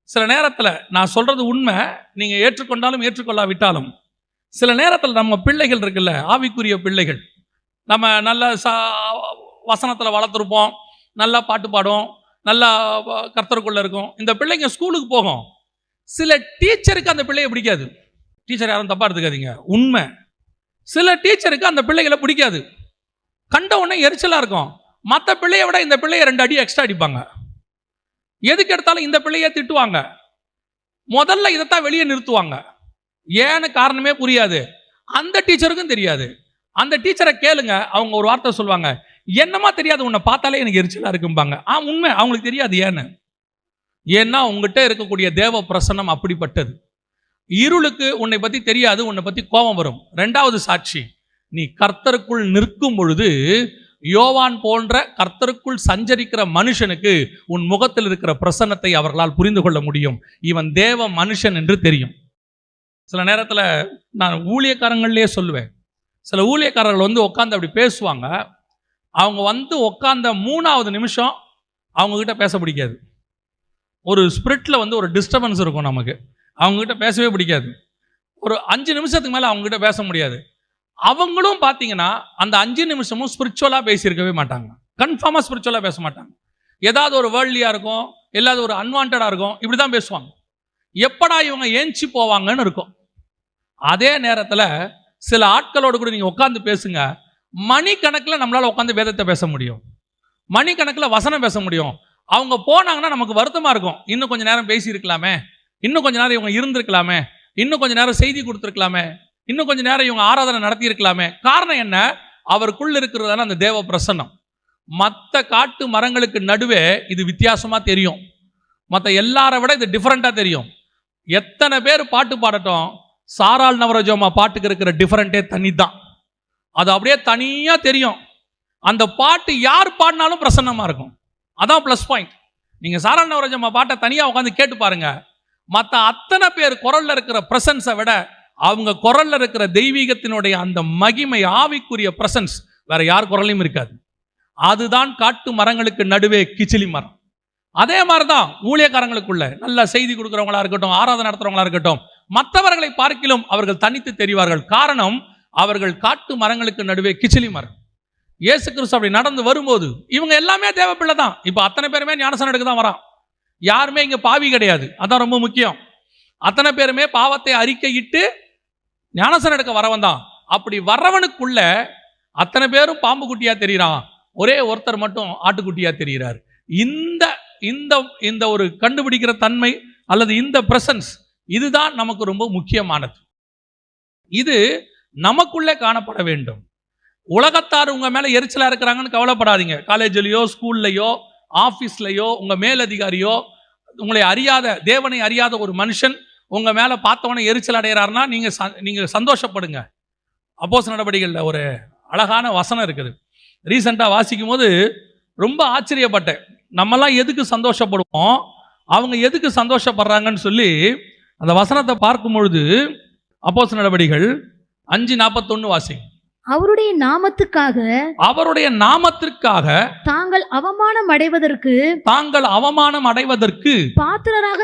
சில நேரத்தில் நான் சொல்றது உண்மை, நீங்க ஏற்றுக்கொண்டாலும் ஏற்றுக்கொள்ளாவிட்டாலும், சில நேரத்தில் நம்ம பிள்ளைகள் இருக்குல்ல, ஆவிக்குரிய பிள்ளைகள், நம்ம நல்ல வசனத்தில் வளர்த்துருப்போம், நல்லா பாட்டு பாடும், நல்லா கர்த்தருக்குள்ள இருக்கும். இந்த பிள்ளைங்க ஸ்கூலுக்கு போகும். சில டீச்சருக்கு அந்த பிள்ளையை பிடிக்காது. டீச்சர் யாரும் தப்பா எடுத்துக்காதீங்க, உண்மை. சில டீச்சருக்கு அந்த பிள்ளைகளை பிடிக்காது. கண்ட உடனே எரிச்சலா இருக்கும். மற்ற பிள்ளையை விட இந்த பிள்ளையை 2 அடி எக்ஸ்ட்ரா அடிப்பாங்க. எதுக்கு எடுத்தாலும் இந்த பிள்ளையை திட்டுவாங்க. முதல்ல இதைத்தான் வெளியே நிறுத்துவாங்க. ஏன்னு காரணமே புரியாது. அந்த டீச்சருக்கும் தெரியாது. அந்த டீச்சரை கேளுங்க, அவங்க ஒரு வார்த்தை சொல்லுவாங்க, என்னமா தெரியாது, உன்னை பார்த்தாலே எனக்கு எரிச்சலா இருக்கும்பாங்க. உண்மை, அவங்களுக்கு தெரியாது. ஏன்னு? ஏன்னா உங்ககிட்ட இருக்கக்கூடிய தேவ பிரசன்னம் அப்படிப்பட்டது. இருளுக்கு உன்னை பத்தி தெரியாது, உன்னை பத்தி கோபம் வரும். 2வது சாட்சி, நீ கர்த்தருக்குள் நிற்கும் பொழுது யோவான் போன்ற கர்த்தருக்குள் சஞ்சரிக்கிற மனுஷனுக்கு உன் முகத்தில் இருக்கிற பிரசன்னத்தை அவர்களால் புரிந்து கொள்ள முடியும். இவன் தேவ மனுஷன் என்று தெரியும். சில நேரத்தில் நான் ஊழியக்காரங்கள்லேயே சொல்லுவேன், சில ஊழியக்காரர்கள் வந்து உட்காந்து அப்படி பேசுவாங்க. அவங்க வந்து உட்காந்த 3வது நிமிஷம் அவங்கக்கிட்ட பேச பிடிக்காது. ஒரு ஸ்பிரிட்டில் வந்து ஒரு டிஸ்டர்பன்ஸ் இருக்கும் நமக்கு. அவங்கக்கிட்ட பேசவே பிடிக்காது. ஒரு 5 நிமிஷத்துக்கு மேலே அவங்ககிட்ட பேச முடியாது. அவங்களும் பார்த்தீங்கன்னா அந்த 5 நிமிஷமும் ஸ்பிரிச்சுவலாக பேசியிருக்கவே மாட்டாங்க. கன்ஃபார்மாக ஸ்பிரிச்சுவலாக பேச மாட்டாங்க. ஏதாவது ஒரு வேர்ல்ட்லியாக இருக்கும், எல்லாவது ஒரு அன்வான்டாக இருக்கும், இப்படி தான் பேசுவாங்க. எப்படா இவங்க ஏஞ்சி போவாங்கன்னு இருக்கும். அதே நேரத்தில் சில ஆட்களோடு கூட நீங்கள் உட்காந்து பேசுங்க, மணிக்கணக்கில் நம்மளால் உட்காந்து வேதத்தை பேச முடியும். மணிக்கணக்கில் வசனம் பேச முடியும். அவங்க போனாங்கன்னா நமக்கு வருத்தமாக இருக்கும். இன்னும் கொஞ்சம் நேரம் பேசியிருக்கலாமே, இன்னும் கொஞ்சம் நேரம் இவங்க இருந்திருக்கலாமே, இன்னும் கொஞ்சம் நேரம் செய்தி கொடுத்துருக்கலாமே, இன்னும் கொஞ்சம் நேரம் இவங்க ஆராதனை நடத்தியிருக்கலாமே. காரணம் என்ன? அவருக்குள்ள இருக்கிறதான அந்த தேவ பிரசன்னம். மற்ற காட்டு மரங்களுக்கு நடுவே இது வித்தியாசமாக தெரியும். மற்ற எல்லாரை விட இது டிஃப்ரெண்ட்டாக தெரியும். எத்தனை பேர் பாட்டு பாடட்டும், சாராள் நவரஜோமா பாட்டுக்கு இருக்கிற டிஃப்ரெண்ட்டே தனி தான். அது அப்படியே தனியாக தெரியும். அந்த பாட்டு யார் பாடினாலும் பிரசன்னமாக இருக்கும். அதான் ப்ளஸ் பாயிண்ட். நீங்கள் சாராள் நவரஜோமா பாட்டை தனியாக உட்காந்து கேட்டு பாருங்க. மற்ற அத்தனை பேர் குரல்ல இருக்கிற பிரசன்ஸை விட அவங்க குரல்ல இருக்கிற தெய்வீகத்தினுடைய அந்த மகிமை, ஆவிக்குரிய பிரசன்ஸ் வேற யார் குரலையும் இருக்காது. அதுதான் காட்டு மரங்களுக்கு நடுவே கிச்சிலி மரம். அதே மாதிரிதான் ஊழியக்காரங்களுக்குள்ள நல்ல செய்தி கொடுக்குறவங்களா இருக்கட்டும், ஆராதனை நடத்துறவங்களா இருக்கட்டும், மற்றவர்களை பார்க்கிலும் அவர்கள் தனித்து தெரிவார்கள். காரணம், அவர்கள் காட்டு மரங்களுக்கு நடுவே கிச்சிலி மரம். இயேசு கிறிஸ்து அப்படி நடந்து வரும்போது இவங்க எல்லாமே தேவ பிள்ளை தான். இப்போ அத்தனை பேருமே ஞானஸ்நானம் எடுக்க தான் வரான். யாருமே இங்க பாவி கிடையாது. அதான் ரொம்ப முக்கியம். அத்தனை பேருமே பாவத்தை அறிக்கையிட்டு ஞானஸ்நானம் எடுக்க வரவன் தான். அப்படி வர்றவனுக்குள்ள அத்தனை பேரும் பாம்பு குட்டியா தெரிகிறான், ஒரே ஒருத்தர் மட்டும் ஆட்டுக்குட்டியா தெரிகிறார். இந்த இந்த இந்த ஒரு கண்டுபிடிக்கிற தன்மை அல்லது இந்த பிரசன்ஸ், இதுதான் நமக்கு ரொம்ப முக்கியமானது. இது நமக்குள்ளே காணப்பட வேண்டும். உலகத்தார் உங்க மேல எரிச்சலா இருக்கிறாங்கன்னு கவலைப்படாதீங்க. காலேஜ்லயோ, ஸ்கூல்லையோ, ஆபீஸ்லயோ, உங்க மேலதிகாரியோ, உங்களை அறியாத, தேவனை அறியாத ஒரு மனுஷன் உங்க மேல பார்த்தவன எரிச்சல் அடைகிறாருன்னா நீங்க சந்தோஷப்படுங்க. அப்போஸ்தலர் நடவடிக்கைகள்ல ஒரு அழகான வசனம் இருக்குது. ரீசெண்டாக வாசிக்கும் போது ரொம்ப ஆச்சரியப்பட்டேன். நம்மெல்லாம் எதுக்கு சந்தோஷப்படுவோம், அவங்க எதுக்கு சந்தோஷப்படுறாங்கன்னு சொல்லி அந்த வசனத்தை பார்க்கும் பொழுது அப்போஸ்தலர் நடவடிக்கைகள் 5:41 வாசிங்க. அவருடைய நாமத்திற்காக தாங்கள் அவமானம் அடைவதற்கு பாத்திரராக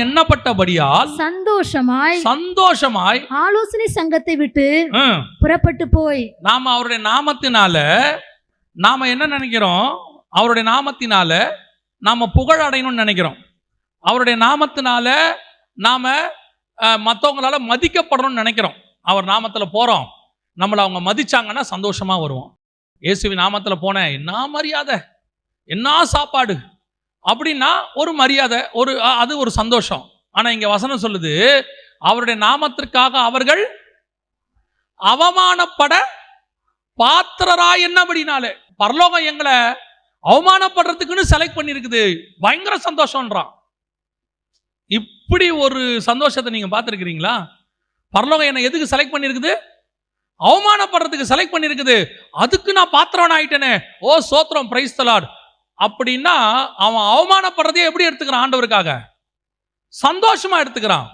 எண்ணப்பட்டபடியால் சந்தோஷமாய் ஆலோசனை சங்கத்தை விட்டு புறப்பட்டு போய், நாம அவருடைய நாமத்தினால நாம என்ன நினைக்கிறோம்? அவருடைய நாமத்தினால நாம புகழ் அடையணும்னு நினைக்கிறோம். அவருடைய நாமத்தினால நாம மற்றவங்களால மதிக்கப்படணும்னு நினைக்கிறோம். அவர் நாமத்தில் போகிறோம், நம்மளை அவங்க மதிச்சாங்கன்னா சந்தோஷமாக வருவோம். இயேசுவின் நாமத்தில் போனேன், என்ன மரியாதை, என்ன சாப்பாடு அப்படின்னா ஒரு மரியாதை, அது ஒரு சந்தோஷம். ஆனால் இங்கே வசனம் சொல்லுது, அவருடைய நாமத்திற்காக அவர்கள் அவமானப்பட பாத்திரராய் என்னபடினாலே. பரலோகம் எங்களை அவமானப்படுறதுக்குன்னு செலக்ட் பண்ணியிருக்குது. பயங்கர சந்தோஷம்ன்றான். இப்படி ஒரு சந்தோஷத்தை நீங்கள் பார்த்துருக்கிறீங்களா? பரலோகம் என்னை எதுக்கு செலக்ட் பண்ணியிருக்குது? அவமானப்படுறதுக்கு செலக்ட் பண்ணியிருக்குது. அதுக்கு நான் பாத்திரவன் ஆயிட்டேனே, ஓ சோத்திரம், பிரைஸ் தி லார்ட். அப்படின்னா அவன் அவமானப்படுறதே எப்படி எடுத்துக்கிறான்? ஆண்டவருக்காக சந்தோஷமா எடுத்துக்கிறான்.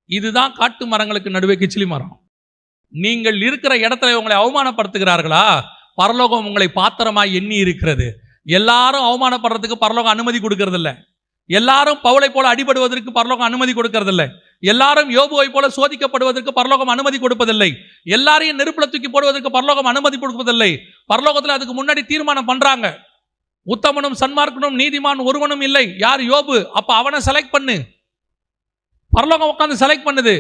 இதுதான் காட்டு மரங்களுக்கு நடுவே கிச்சிலி மரம். நீங்கள் இருக்கிற இடத்துல உங்களை அவமானப்படுத்துகிறார்களா? பரலோகம் உங்களை பாத்திரமாய் எண்ணி இருக்கிறது. எல்லாரும் அவமானப்படுறதுக்கு பரலோகம் அனுமதி கொடுக்கறது இல்லை. எல்லாரும் பவுலை போல அடிபடுவதற்கு பரலோகம் அனுமதி கொடுக்கறதில்லை. எல்லாரும் யோபுவை போல சோதிக்கப்படுவதற்கு பரலோகம் அனுமதி கொடுப்பதில்லை. எல்லாரையும் நெருப்புல தூக்கி போடுவதற்கு பரலோகம் அனுமதி கொடுப்பதில்லை. பரலோகத்தில் அதுக்கு முன்னாடி தீர்மானம் பண்றாங்க. உத்தமனும் சன்மார்க்கனும் நீதிமான் ஒருவனும் இல்லை. யார்? யோபு. அப்ப அவனை செலக்ட் பண்ணு. பரலோகம் உட்காந்து செலக்ட் பண்ணுது.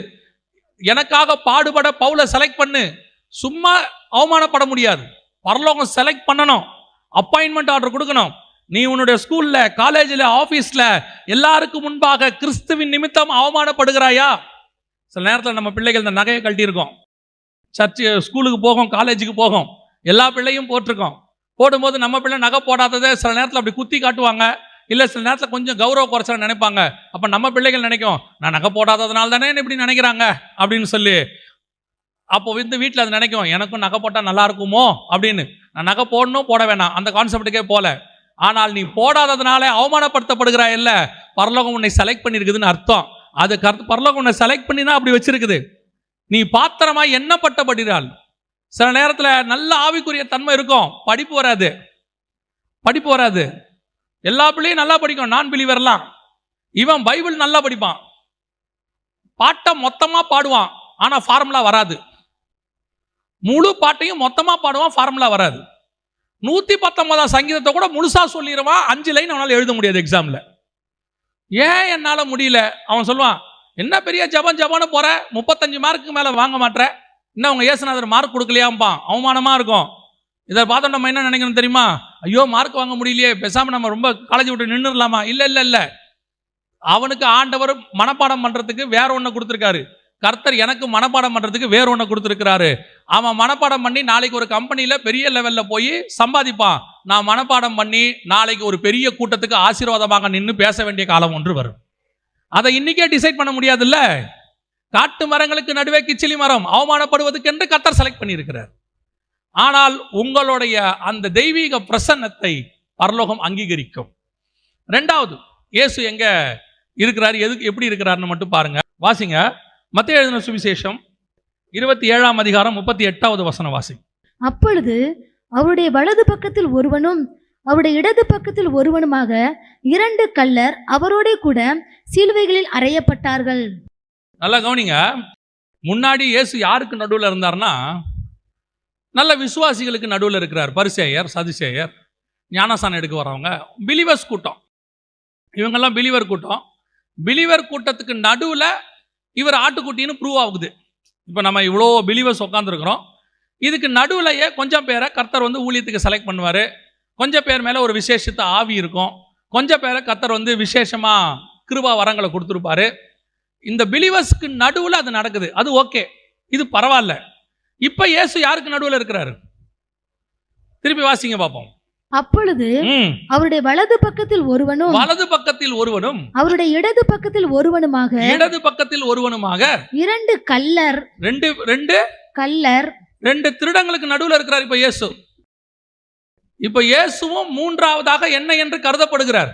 எனக்காக பாடுபட பவுலை செலக்ட் பண்ணு. சும்மா அவமானப்பட முடியாது. பரலோகம் செலக்ட் பண்ணணும், அப்பாயின்மெண்ட் ஆர்டர் கொடுக்கணும். நீ உன்னுடைய ஸ்கூல்ல, காலேஜில், ஆபீஸ்ல எல்லாருக்கும் முன்பாக கிறிஸ்துவின் நிமித்தம் அவமானப்படுகிறாயா? சில நேரத்தில் நம்ம பிள்ளைகள் இந்த நகையை கழட்டியிருக்கோம். சர்ச்சு, ஸ்கூலுக்கு போகும், காலேஜுக்கு போகும், எல்லா பிள்ளையும் போட்டிருக்கோம். போடும்போது நம்ம பிள்ளை நகை போடாததை சில நேரத்தில் அப்படி குத்தி காட்டுவாங்க. இல்லை சில நேரத்தில் கொஞ்சம் கௌரவ குறைச்சல நினைப்பாங்க. அப்போ நம்ம பிள்ளைகள் நினைக்கும், நான் நகை போடாததுனால தானே இப்படி நினைக்கிறாங்க அப்படின்னு சொல்லி. அப்போ இந்த வீட்டில் அது நினைக்கும், எனக்கும் நகை போட்டால் நல்லா இருக்குமோ அப்படின்னு. நான் நகை போடணும் போட வேணாம் அந்த கான்செப்டுக்கே போல. ஆனால் நீ போடாததுனால அவமானப்படுத்தப்படுகிறாய் இல்ல, பரலோகம் உன்னை செலக்ட் பண்ணியிருக்குதுன்னு அர்த்தம். அதுக்கு பரலோகம் உன்னை செலக்ட் பண்ணினா அப்படி வச்சிருக்குது. நீ பாத்திரமாய் எண்ணப்பட்டபடியால். சில நேரத்தில் நல்ல ஆவிக்குரிய தன்மை இருக்கும், படிப்பு வராது. எல்லா பிள்ளையும் நல்லா படிக்கும், நான் பிலீவர்லாம். இவன் பைபிள் நல்லா படிப்பான், பாட்டை மொத்தமாக பாடுவான், ஆனால் ஃபார்முலா வராது. முழு பாட்டையும் மொத்தமாக பாடுவான், ஃபார்முலா வராது. 119 சங்கீதத்தை கூட முழுசா சொல்லிடுவான், 5 லைன் அவனால் எழுத முடியாது எக்ஸாம்ல. ஏன் என்னால் முடியல? அவன் சொல்லுவான், என்ன பெரிய ஜபான்னு போற, 35 மார்க்கு மேலே வாங்க மாட்டேற, இன்னும் அவங்க இயேசுநாதர் மார்க் கொடுக்கலையாம்பான். அவமானமா இருக்கும். இதை பார்த்தோம் நம்ம என்ன நினைக்கணும் தெரியுமா? ஐயோ மார்க் வாங்க முடியலையே, பேசாம நம்ம ரொம்ப காலேஜ் விட்டு நின்றுடலாமா? இல்லை. அவனுக்கு ஆண்டவர் மனப்பாடம் பண்றதுக்கு வேற ஒன்று கொடுத்துருக்காரு. கர்த்தர் எனக்கு மனப்பாடம் பண்றதுக்கு வேற ஒன்று கொடுத்துருக்கிறாரு. அவன் மனப்பாடம் பண்ணி நாளைக்கு ஒரு கம்பெனியில பெரிய லெவல்ல போய் சம்பாதிப்பான். நான் மனப்பாடம் பண்ணி நாளைக்கு ஒரு பெரிய கூட்டத்துக்கு ஆசீர்வாதமாக நின்று பேச வேண்டிய காலம் ஒன்று வரும். அதை இன்னைக்கே டிசைட் பண்ண முடியாதுல்ல. காட்டு மரங்களுக்கு நடுவே கிச்சிலி மரம் அவமானப்படுவதற்கு என்று கர்த்தர் செலக்ட் பண்ணியிருக்கிறார். ஆனால் உங்களுடைய அந்த தெய்வீக பிரசன்னத்தை பரலோகம் அங்கீகரிக்கும். ரெண்டாவது, இயேசு எங்க இருக்கிறார், எதுக்கு எப்படி இருக்கிறார்னு மட்டும் பாருங்க. வாசிங்க, மத்தேயு எழுதின சுவிசேஷம் 27ஆம் அதிகாரம் 38வது வசனம் வாசி. அப்பொழுது அவருடைய வலது பக்கத்தில் ஒருவனும் அவருடைய இடது பக்கத்தில் ஒருவனுமாக 2 கள்ளர் அவரோட கூட சிலுவைகளில் அறையப்பட்டார்கள். நல்லா கவனிங்க. முன்னாடி இயேசு யாருக்கு நடுவில் இருந்தார்னா, நல்ல விசுவாசிகளுக்கு நடுவில் இருக்கிறார். பரிசேயர், சதுசேயர், ஞானசானம் எடுக்க வரவங்க, பிலிவர்ஸ் கூட்டம். இவங்கெல்லாம் பிலிவர் கூட்டம். பிலிவர் கூட்டத்துக்கு நடுவில் இவர் ஆட்டுக்குட்டின்னு ப்ரூவ் ஆகுது. இப்போ நம்ம இவ்வளோ பிலிவர்ஸ் உட்காந்துருக்குறோம். இதுக்கு நடுவிலேயே கொஞ்சம் பேரை கர்த்தர் ஊழியத்துக்கு செலக்ட் பண்ணுவார். கொஞ்சம் பேர் மேலே ஒரு விசேஷத்தை ஆவி இருக்கும். கொஞ்சம் பேரை கர்த்தர் விசேஷமாக கிருபா வரங்களை கொடுத்துருப்பாரு. இந்த பிலிவர்ஸ்க்கு நடுவில் அது நடக்குது. அது ஓகே, இது பரவாயில்ல. இப்போ இயேசு யாருக்கு நடுவில் இருக்கிறாரு? திருப்பி வாசிங்க பார்ப்போம். அப்பொழுது அவருடைய வலது பக்கத்தில் ஒருவனும் அவருடைய இடது பக்கத்தில் ஒருவனுமாக 2 கள்ளர் 2 திருடங்களுக்கு நடுவில் இருக்கிறார். இப்ப இயேசுவும் மூன்றாவதாக என்ன என்று கருதப்படுகிறார்?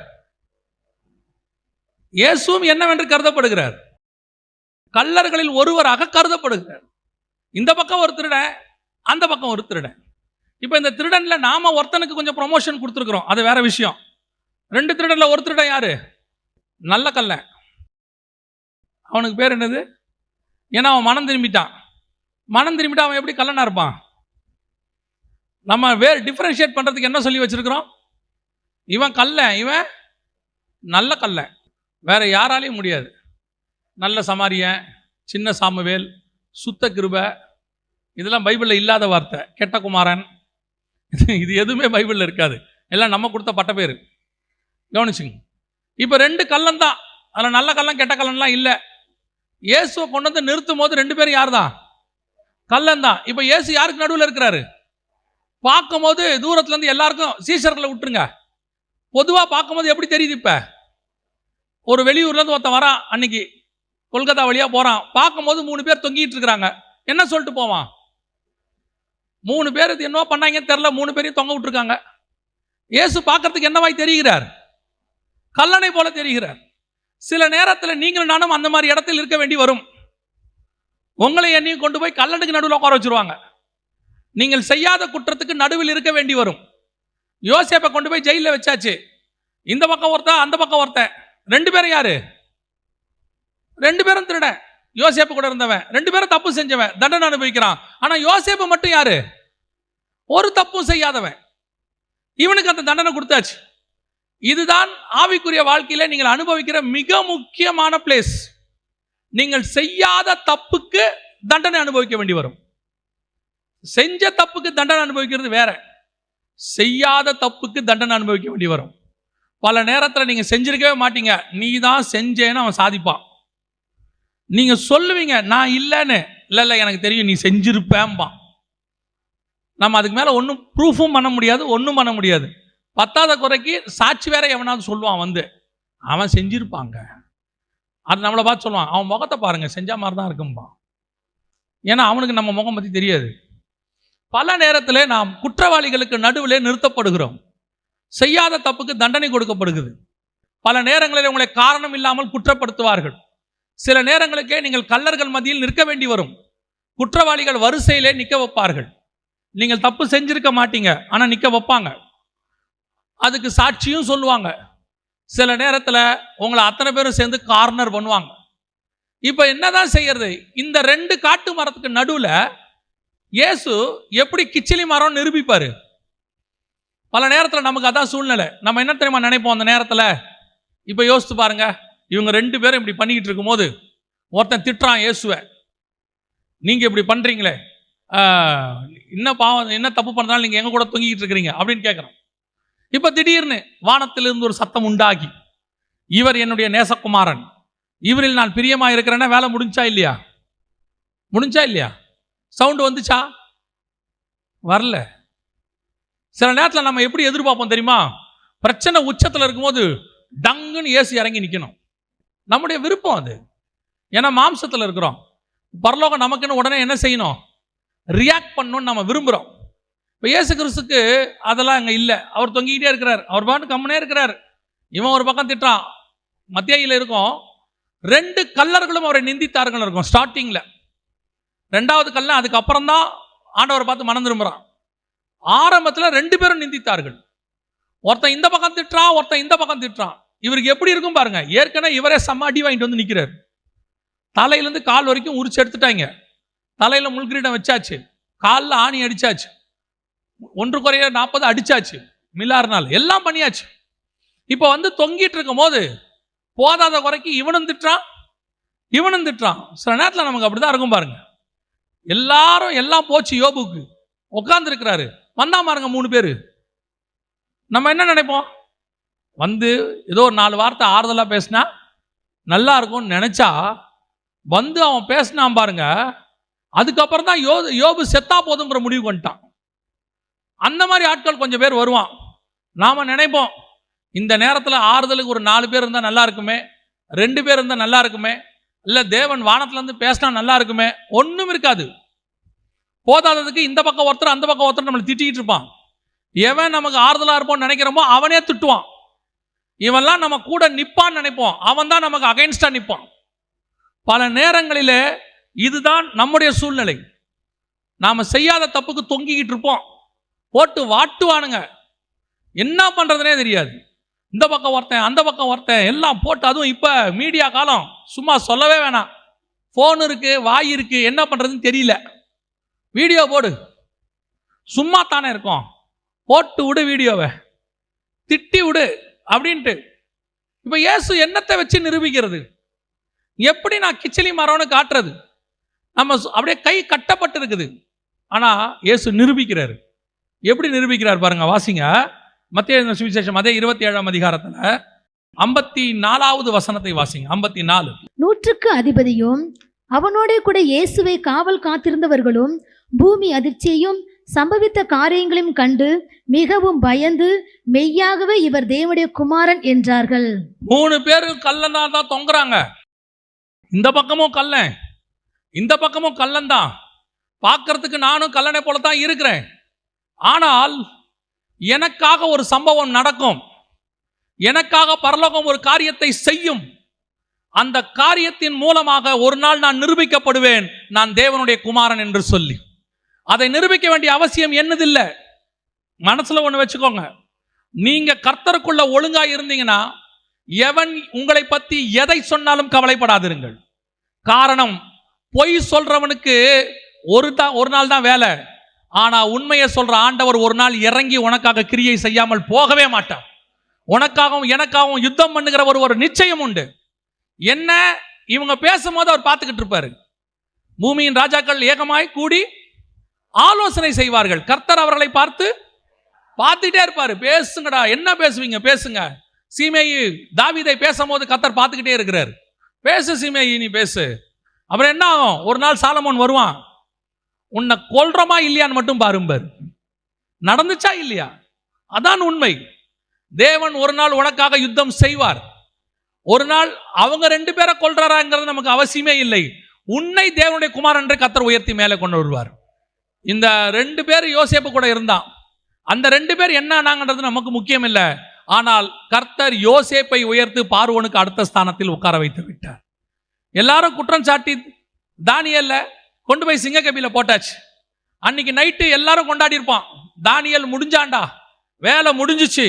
இயேசுவும் என்னவென்று கருதப்படுகிறார்? கள்ளர்களில் ஒருவராக கருதப்படுகிறார். இந்த பக்கம் ஒரு திருடன், அந்த பக்கம் ஒரு திருடன். இப்போ இந்த திருடன்ல நாம ஒருத்தனுக்கு கொஞ்சம் ப்ரொமோஷன் கொடுத்துருக்குறோம், அது வேற விஷயம். 2 திருடன்ல ஒரு திருடன் யாரு? நல்ல கள்ளன். அவனுக்கு பேர் என்னது? ஏன்னா அவன் மனம் திரும்பிட்டான். அவன் எப்படி கள்ளனா இருப்பான்? நம்ம வேற டிஃபரன்ஷியேட் பண்றதுக்கு என்ன சொல்லி வச்சிருக்கிறோம்? இவன் கள்ளன், இவன் நல்ல கள்ளன். வேற யாராலையும் முடியாது. நல்ல சமாரியன், சின்ன சாமுவேல், சுத்த கிருபை, இதெல்லாம் பைபிளில் இல்லாத வார்த்தை. கெட்ட குமாரன், இது எதுவுமே பைபிளில் இருக்காது. எல்லாம் நம்ம கொடுத்த பட்ட பேர். கவனிச்சுங்க. இப்போ 2 கள்ளன் தான். அதில் நல்ல கள்ளன் கெட்ட கள்ளன்லாம் இல்லை. இயேசுவை கொண்டு நிறுத்தும் போது 2 பேரும் யார் தான்? கள்ளன் தான். இப்போ இயேசு யாருக்கு நடுவில் இருக்கிறாரு? பார்க்கும் போது தூரத்துலேருந்து எல்லாருக்கும் சீஷர்களை விட்டுருங்க. பொதுவாக பார்க்கும்போது எப்படி தெரியுது? இப்போ ஒரு வெளியூர்லேருந்து ஒருத்தன் வரான், அன்னைக்கு கொல்கத்தா வழியாக போகிறான். பார்க்கும்போது 3 பேர் தொங்கிட்டு இருக்கிறாங்க. என்ன சொல்லிட்டு போவான்? 3 பேர் என்ன பண்ணாங்கன்னு தெரியல, 3 பேரையும் தொங்க விட்டுருக்காங்க. இயேசு பார்க்கறதுக்கு என்னவாய் தெரிகிறார்? கள்ளனை போல தெரிகிறார். சில நேரத்தில் நீங்களும் நானும் அந்த மாதிரி இடத்தில் இருக்க வேண்டி வரும். உங்களை என்னையும் கொண்டு போய் கள்ளனுக்கு நடுவில் உட்கார வச்சிருவாங்க. நீங்கள் செய்யாத குற்றத்துக்கு நடுவில் இருக்க வேண்டி வரும். யோசேப்பை கொண்டு போய் ஜெயிலில் வச்சாச்சு. இந்த பக்கம் ஒருத்தன், அந்த பக்கம் ஒருத்தன். 2 பேரும் யாரு? 2 பேரும் திருடன். யோசேப்பு கூட இருந்தவன். 2 பேரும் தப்பு செஞ்சவன், தண்டனை அனுபவிக்கிறான். ஆனா யோசேப்பு மட்டும் யாரு? ஒரு தப்பும் செய்யாதவன். இவனுக்கு அந்த தண்டனை கொடுத்தாச்சு. இதுதான் ஆவிக்குரிய வாழ்க்கையில நீங்கள் அனுபவிக்கிற மிக முக்கியமான பிளேஸ். நீங்கள் செய்யாத தப்புக்கு தண்டனை அனுபவிக்க வேண்டி வரும். செஞ்ச தப்புக்கு தண்டனை அனுபவிக்கிறது வேற, செய்யாத தப்புக்கு தண்டனை அனுபவிக்க வேண்டி வரும். பல நேரத்தில் நீங்க செஞ்சிருக்கவே மாட்டீங்க, நீ தான் செஞ்சேன்னு அவன் சாதிப்பான். நீங்க சொல்லுவீங்க நான் இல்லைன்னு, இல்லை எனக்கு தெரியும் நீ செஞ்சிருப்பேன்பா. நம்ம அதுக்கு மேல ஒன்றும் ப்ரூஃபும் பண்ண முடியாது, ஒன்றும் பண்ண முடியாது. பத்தாத குறைக்கு சாட்சி வேற எவனாவது சொல்லுவான், அவன் செஞ்சிருப்பாங்க. அது நம்மளை பார்த்து சொல்லுவான், அவன் முகத்தை பாருங்க செஞ்ச மாதிரி தான் இருக்கும்பா. ஏன்னா அவனுக்கு நம்ம முகம் பற்றி தெரியாது. பல நேரத்தில் நாம் குற்றவாளிகளுக்கு நடுவில் நிறுத்தப்படுகிறோம். செய்யாத தப்புக்கு தண்டனை கொடுக்கப்படுகிறது. பல நேரங்களில் உங்களை காரணம் இல்லாமல் குற்றப்படுத்துவார்கள். சில நேரங்களுக்கே நீங்கள் கள்ளர்கள் மத்தியில் நிற்க வேண்டி வரும். குற்றவாளிகள் வரிசையிலே நிற்க வைப்பார்கள். நீங்கள் தப்பு செஞ்சிருக்க மாட்டீங்க, ஆனால் நிற்க வைப்பாங்க. அதுக்கு சாட்சியும் சொல்லுவாங்க. சில நேரத்தில் உங்களை அத்தனை பேரும் சேர்ந்து கார்னர் பண்ணுவாங்க. இப்போ என்னதான் செய்யறது? இந்த 2 காட்டு மரத்துக்கு நடுவில் இயேசு எப்படி கிச்சிலி மரம் நிரூபிப்பாரு? பல நேரத்தில் நமக்கு அதான் சூழ்நிலை. நம்ம என்ன தெரியுமா நினைப்போம் அந்த நேரத்தில்? இப்போ யோசித்து பாருங்க, இவங்க 2 பேரும் இப்படி பண்ணிக்கிட்டு இருக்கும்போது ஒருத்தன் திட்டுறான் இயேசுவை, நீங்க இப்படி பண்றீங்களே, என்ன பாவம், என்ன தப்பு பண்ணாலும் நீங்கள் எங்க கூட தொங்கிக்கிட்டு இருக்கிறீங்க அப்படின்னு கேட்குறோம். இப்போ திடீர்னு வானத்திலிருந்து ஒரு சத்தம் உண்டாகி, இவர் என்னுடைய நேசகுமாரன், இவரில் நான் பிரியமாக இருக்கிறேன்னா வேலை முடிஞ்சா இல்லையா? முடிஞ்சா இல்லையா? சவுண்டு வந்துச்சா? வரல. சில நேரத்தில் நம்ம எப்படி எதிர்பார்ப்போம் தெரியுமா? பிரச்சனை உச்சத்தில் இருக்கும்போது டங்குன்னு ஏசி இறங்கி நிற்கணும். நம்முடைய விருப்பம் அது. ஏன்னா மாம்சத்தில் இருக்கிறோம். பரலோகம் நமக்குன்னு உடனே என்ன செய்யணும்? ரியாக்ட் பண்ணணும்னு நம்ம விரும்புகிறோம். இப்போ இயேசு கிறிஸ்துக்கு அதெல்லாம் அங்கே இல்லை. அவர் தொங்கிக்கிட்டே இருக்கிறார். அவர் பாட்டு கம்முனே இருக்கிறார். இவன் ஒரு பக்கம் திட்டான். மத்தியில் இருக்கும் 2 கல்லர்களும் அவரை நிந்தித்தார்கள் இருக்கும் ஸ்டார்டிங்கில். 2வது கல்ல அதுக்கப்புறம் தான் ஆண்டவரை பார்த்து மனம் திரும்புகிறான். ஆரம்பத்தில் 2 பேரும் நிந்தித்தார்கள். ஒருத்தன் இந்த பக்கம் திட்டுறான், ஒருத்தன் இந்த பக்கம் திட்டுறான். இவருக்கு எப்படி இருக்கும் பாருங்க. ஏற்கனவே இவரே செம்ம அடி வாங்கிட்டு வந்து நிற்கிறார். தலையிலேருந்து கால் வரைக்கும் உரிச்சு எடுத்துட்டாங்க. தலையில் முள்கிரீடம் வச்சாச்சு, காலில் ஆணி அடிச்சாச்சு, 1 குறைய 40 அடிச்சாச்சு, மில்லாறுனால எல்லாம் பண்ணியாச்சு. இப்போ வந்து தொங்கிட்டு இருக்கும் போது போதாத குறைக்கு இவனும் திட்டுறான், இவனும் திட்டுறான். சில நேரத்தில் நமக்கு அப்படிதான் இருக்கும் பாருங்க. எல்லாரும் எல்லாம் போச்சு, யோபுக்கு உட்கார்ந்து இருக்கிறாரு, வந்தா பாருங்க 3 பேர். நம்ம என்ன நினைப்போம்? வந்து ஏதோ ஒரு 4 வார்த்தை ஆறுதலாக பேசினா நல்லா இருக்கும்னு நினைச்சா, வந்து அவன் பேசினான் பாருங்க. அதுக்கப்புறம் தான் யோபு செத்தா போதுங்கிற முடிவு பண்ணிட்டான். அந்த மாதிரி ஆட்கள் கொஞ்சம் பேர் வருவான். நாம நினைப்போம் இந்த நேரத்தில் ஆறுதலுக்கு ஒரு 4 பேர் இருந்தால் நல்லா இருக்குமே, 2 பேர் இருந்தால் நல்லா இருக்குமே, இல்லை தேவன் வானத்துலேருந்து பேசினா நல்லா இருக்குமே. ஒன்றும் இருக்காது. போதாததுக்கு இந்த பக்கம் ஒருத்தர் அந்த பக்கம் ஒருத்தர் நம்மளை திட்டிக்கிட்டு இருப்பான். எவன் நமக்கு ஆறுதலாக இருப்போம்னு நினைக்கிறோமோ அவனே திட்டுவான். இவன்லாம் நம்ம கூட நிற்பான்னு நினைப்போம், அவன் தான் நமக்கு அகைன்ஸ்டாக நிற்பான். பல நேரங்களிலே இதுதான் நம்முடைய சூழ்நிலை. நாம் செய்யாத தப்புக்கு தொங்கிக்கிட்டு இருப்போம். போட்டு வாட்டுவானுங்க, என்ன பண்ணுறதுனே தெரியாது. இந்த பக்கம் ஒருத்தன் அந்த பக்கம் ஒருத்தன் எல்லாம் போட்டு. அதுவும் இப்போ மீடியா காலம், சும்மா சொல்லவே வேணாம். ஃபோன் இருக்கு, வாய் இருக்கு, என்ன பண்ணுறதுன்னு தெரியல. வீடியோ போடு, சும்மா தானே இருக்கும், போட்டு விடு வீடியோவை, திட்டி விடு அப்படின்ட்டு. இப்போ இயேசு என்னத்தை வச்சு நிரூபிக்கிறது? எப்படி நான் கிச்சிலி மரம்னு காட்டுறது? நம்ம அப்படியே கை கட்டப்பட்டு இருக்குது. ஆனால் இயேசு நிரூபிக்கிறாரு. எப்படி நிரூபிக்கிறார் பாருங்க, வாசிங்க. மத்தேயு சுவிசேஷம் அதே 27ஆம் அதிகாரத்தில் 54வது வசனத்தை வாசிங்க. 54. 100க்கு அதிபதியும் அவனோட கூட இயேசுவை காவல் காத்திருந்தவர்களும் பூமி அதிர்ச்சியையும் சம்பவித்த காரியங்களையும் கண்டு மிகவும் பயந்து மெய்யாகவே இவர் தேவனுடைய குமாரன் என்றார்கள். 3 பேர் கல்லனா தான் தொங்குறாங்க. இந்த பக்கமும் கல்லன், இந்த பக்கமும் கல்லன் தான். பார்க்கறதுக்கு நானும் கல்லனை போல தான் இருக்கிறேன். ஆனால் எனக்காக ஒரு சம்பவம் நடக்கும், எனக்காக பரலோகம் ஒரு காரியத்தை செய்யும். அந்த காரியத்தின் மூலமாக ஒரு நாள் நான் நிரூபிக்கப்படுவேன், நான் தேவனுடைய குமாரன் என்று சொல்லி. அதை நிரூபிக்க வேண்டிய அவசியம் என்னதில்லை. மனசுல ஒண்ணு வச்சுக்கோங்க, நீங்க கர்த்தருக்குள்ள ஒழுங்கா இருந்தீங்கன்னா எவன் உங்களை பத்தி எதை சொன்னாலும் கவலைப்படாதிருங்கள். காரணம், பொய் சொல்றவனுக்கு ஒரு நாள் தான் வேலை. ஆனா உண்மையை சொல்ற ஆண்டவர் ஒரு நாள் இறங்கி உனக்காக கிரியை செய்யாமல் போகவே மாட்டார். உனக்காகவும் எனக்காகவும் யுத்தம் பண்ணுகிற ஒரு நிச்சயம் உண்டு. என்ன, இவங்க பேசும்போது அவர் பார்த்துக்கிட்டு இருப்பாரு. பூமியின் ராஜாக்கள் ஏகமாய் கூடி ஆலோசனை செய்வார்கள். கர்த்தர் அவர்களை பார்த்துட்டே இருப்பாரு. பேசுங்கடா, என்ன பேசுவீங்க பேசுங்க. சீமேயி தாவீதை பேசும்போது கர்த்தர் பார்த்துக்கிட்டே இருக்கிறார். பேசு சீமேயி, நீ பேசு. அப்புறம் என்ன ஆகும்? ஒரு நாள் சாலமோன் வருவான், உன்னை கொல்றமா இல்லையான்னு மட்டும் பாரும்பார். நடந்துச்சா இல்லையா? அதான் உண்மை. தேவன் ஒரு நாள் உனக்காக யுத்தம் செய்வார். ஒரு நாள் அவங்க 2 பேரை கொல்றாராங்கிறது நமக்கு அவசியமே இல்லை. உன்னை தேவனுடைய குமாரன் என்று கர்த்தர் உயர்த்தி மேலே கொண்டு வருவார். இந்த 2 பேர் யோசேப்பு கூட இருந்தான். அந்த 2 பேர் என்ன ஆனாங்கன்றது நமக்கு முக்கியம் இல்லை. ஆனால் கர்த்தர் யோசேப்பை உயர்த்து பார்வோனுக்கு அடுத்த ஸ்தானத்தில் உட்கார வைத்து விட்டார். எல்லாரும் குற்றம் சாட்டி தானியேல கொண்டு போய் சிங்கக்கபில போட்டாச்சு. அன்னைக்கு நைட்டு எல்லாரும் கொண்டாடி இருப்பான், தானியேல் முடிஞ்சாண்டா, வேலை முடிஞ்சிச்சு.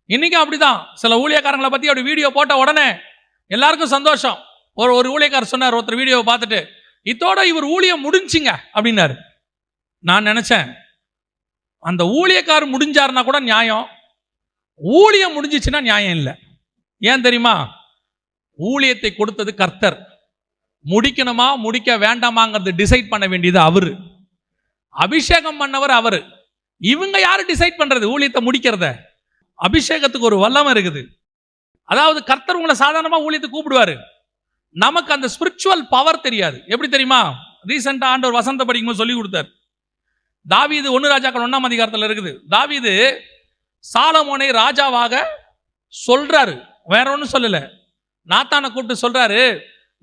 இன்னைக்கும் அப்படிதான். சில ஊழியக்காரங்களை பத்தி அப்படி வீடியோ போட்ட உடனே எல்லாருக்கும் சந்தோஷம். ஒரு ஊழியக்காரர் சொன்னார், ஒருத்தர் வீடியோவை பார்த்துட்டு, இதோட இவர் ஊழியம் முடிஞ்சிங்க அப்படின்னாரு. நான் நினைச்சேன், அந்த ஊழியக்காரர் முடிஞ்சாருன்னா கூட நியாயம், ஊழியம் முடிஞ்சிச்சுன்னா நியாயம் இல்லை. ஏன் தெரியுமா? ஊழியத்தை கொடுத்தது கர்த்தர். முடிக்கணுமா முடிக்க வேண்டாமாங்கிறது டிசைட் பண்ண வேண்டியது அவரு. அபிஷேகம் பண்ணவர் அவரு. இவங்க யாரு டிசைட் பண்றது ஊழியத்தை முடிக்கிறத? அபிஷேகத்துக்கு ஒரு வல்லமை இருக்குது. அதாவது கர்த்தர் உங்களை சாதாரணமா ஊழியத்துக்கு கூப்பிடுவாரு. நமக்கு அந்த ஸ்பிரிச்சுவல் பவர் தெரியாது. எப்படி தெரியுமா? ரீசெண்டா ஆண்டவர் வசந்த படிக்கும்போது சொல்லி கொடுத்தார். தாவீது 1 ராஜாக்கள் 1ஆம் அதிகாரத்தில் இருக்குது. தாவீது சாலமோனை ராஜாவாக சொல்றாரு, வேற ஒன்றும் சொல்லல. நாத்தானை கூப்பிட்டு சொல்றாரு,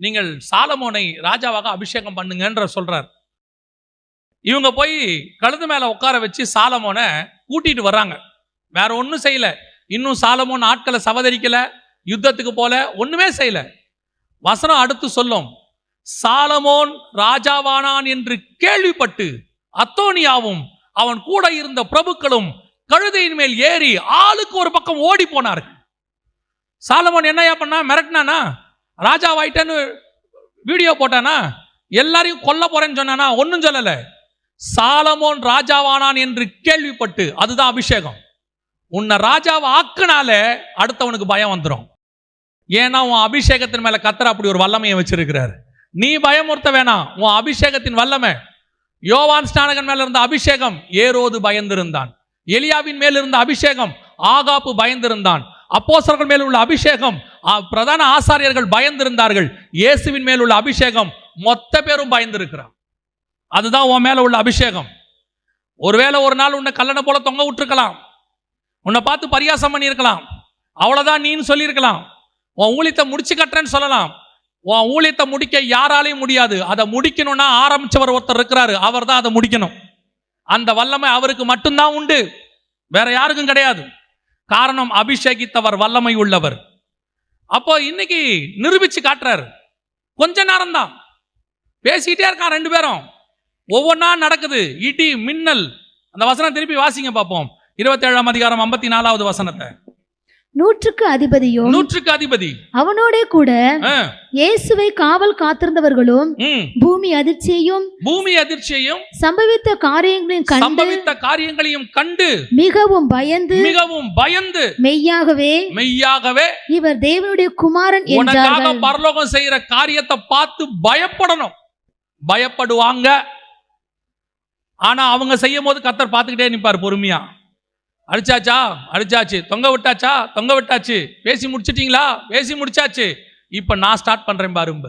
நீங்கள் சாலமோனை ராஜாவாக அபிஷேகம் பண்ணுங்கன்ற சொல்றாரு. இவங்க போய் கழுது மேல உட்கார வச்சு சாலமோனை கூட்டிட்டு வர்றாங்க. வேற ஒன்றும் செய்யல. இன்னும் சாலமோன் ஆட்களை சவதரிக்கல, யுத்தத்துக்கு போல, ஒண்ணுமே செய்யல. வசனம் அடுத்து சொல்லும், சாலமோன் ராஜாவானான் என்று கேள்விப்பட்டு அத்தோனியாவும் அவன் கூட இருந்த பிரபுக்களும் கழுதையின் மேல் ஏறி ஆளுக்கு ஒரு பக்கம் ஓடி போனார்கள். சாலமோன் என்னையா பண்ணா? மிரட்டினானா? ராஜாவாயிட்டேன்னு வீடியோ போட்டானா? எல்லாரையும் கொல்ல போறேன்னு சொன்னானா? ஒன்னும் சொல்லல. சாலமோன் ராஜாவானான் என்று கேள்விப்பட்டு, அதுதான் அபிஷேகம். உன்னை ராஜாவை ஆக்குனால அடுத்தவனுக்கு பயம் வந்துடும். ஏன்னா உன் அபிஷேகத்தின் மேல கர்த்தர் அப்படி ஒரு வல்லமையை வச்சிருக்கிறார். நீ பயமுறுத்த வேணாம். உன் அபிஷேகத்தின் வல்லமை. யோவான் ஸ்நானகன் மேல இருந்த அபிஷேகம் ஏரோது பயந்திருந்தான். எலியாவின் மேல் இருந்த அபிஷேகம் ஆகாப்பு பயந்திருந்தான். அப்போஸ்தலர்கள் மேல் உள்ள அபிஷேகம் பிரதான ஆசாரியர்கள் பயந்திருந்தார்கள். இயேசுவின் மேல் உள்ள அபிஷேகம் மொத்த பேரும் பயந்திருக்கிறான். அதுதான் உன் மேல உள்ள அபிஷேகம். ஒருவேளை ஒரு நாள் உன்னை கல்லணை போல தொங்க விட்டுருக்கலாம், உன்னை பார்த்து பரியாசம் பண்ணியிருக்கலாம், அவ்வளவுதான் நீன்னு சொல்லியிருக்கலாம், உன் ஊழியத்தை முடிச்சு கட்டுறேன்னு சொல்லலாம். உன் ஊழியத்தை முடிக்க யாராலையும் முடியாது. அதை முடிக்கணும்னா ஆரம்பிச்சவர் ஒருத்தர் இருக்கிறாரு, அவர் தான் அதை முடிக்கணும். அந்த வல்லமை அவருக்கு மட்டும்தான் உண்டு, வேற யாருக்கும் கிடையாது. காரணம், அபிஷேகித்தவர் வல்லமை உள்ளவர். அப்போ இன்னைக்கு நிரூபிச்சு காட்டுறாரு. கொஞ்ச நேரம் தான் பேசிக்கிட்டே இருக்கான். 2 பேரும் ஒவ்வொன்றா நடக்குது. இடி மின்னல். அந்த வசனம் திருப்பி வாசிங்க பார்ப்போம். 27ஆம் அதிகாரம் 54வது வசனத்தை. 100க்கு அதிபதியும் 100க்கு அதிபதி அவனோட கூட இயேசுவை காவல் காத்திருந்தவர்களும் பூமி அதிர்ச்சியையும் சம்பவித்த காரியங்களையும் கண்டு மிகவும் பயந்து மெய்யாகவே இவர் தேவனுடைய குமாரன் என்றார்கள். பரலோகம் செய்யற காரியத்தை பார்த்து பயப்படணும், பயப்படுவாங்க. ஆனா அவங்க செய்யும் போது கர்த்தர் பார்த்துக்கிட்டே நிற்பார் பொறுமையா. அடிச்சாச்சு, தொங்க விட்டாச்சு, பேசி முடிச்சிட்டீங்களா? பேசி முடிச்சாச்சு, இப்ப நான் ஸ்டார்ட் பண்றேன் பாருங்க.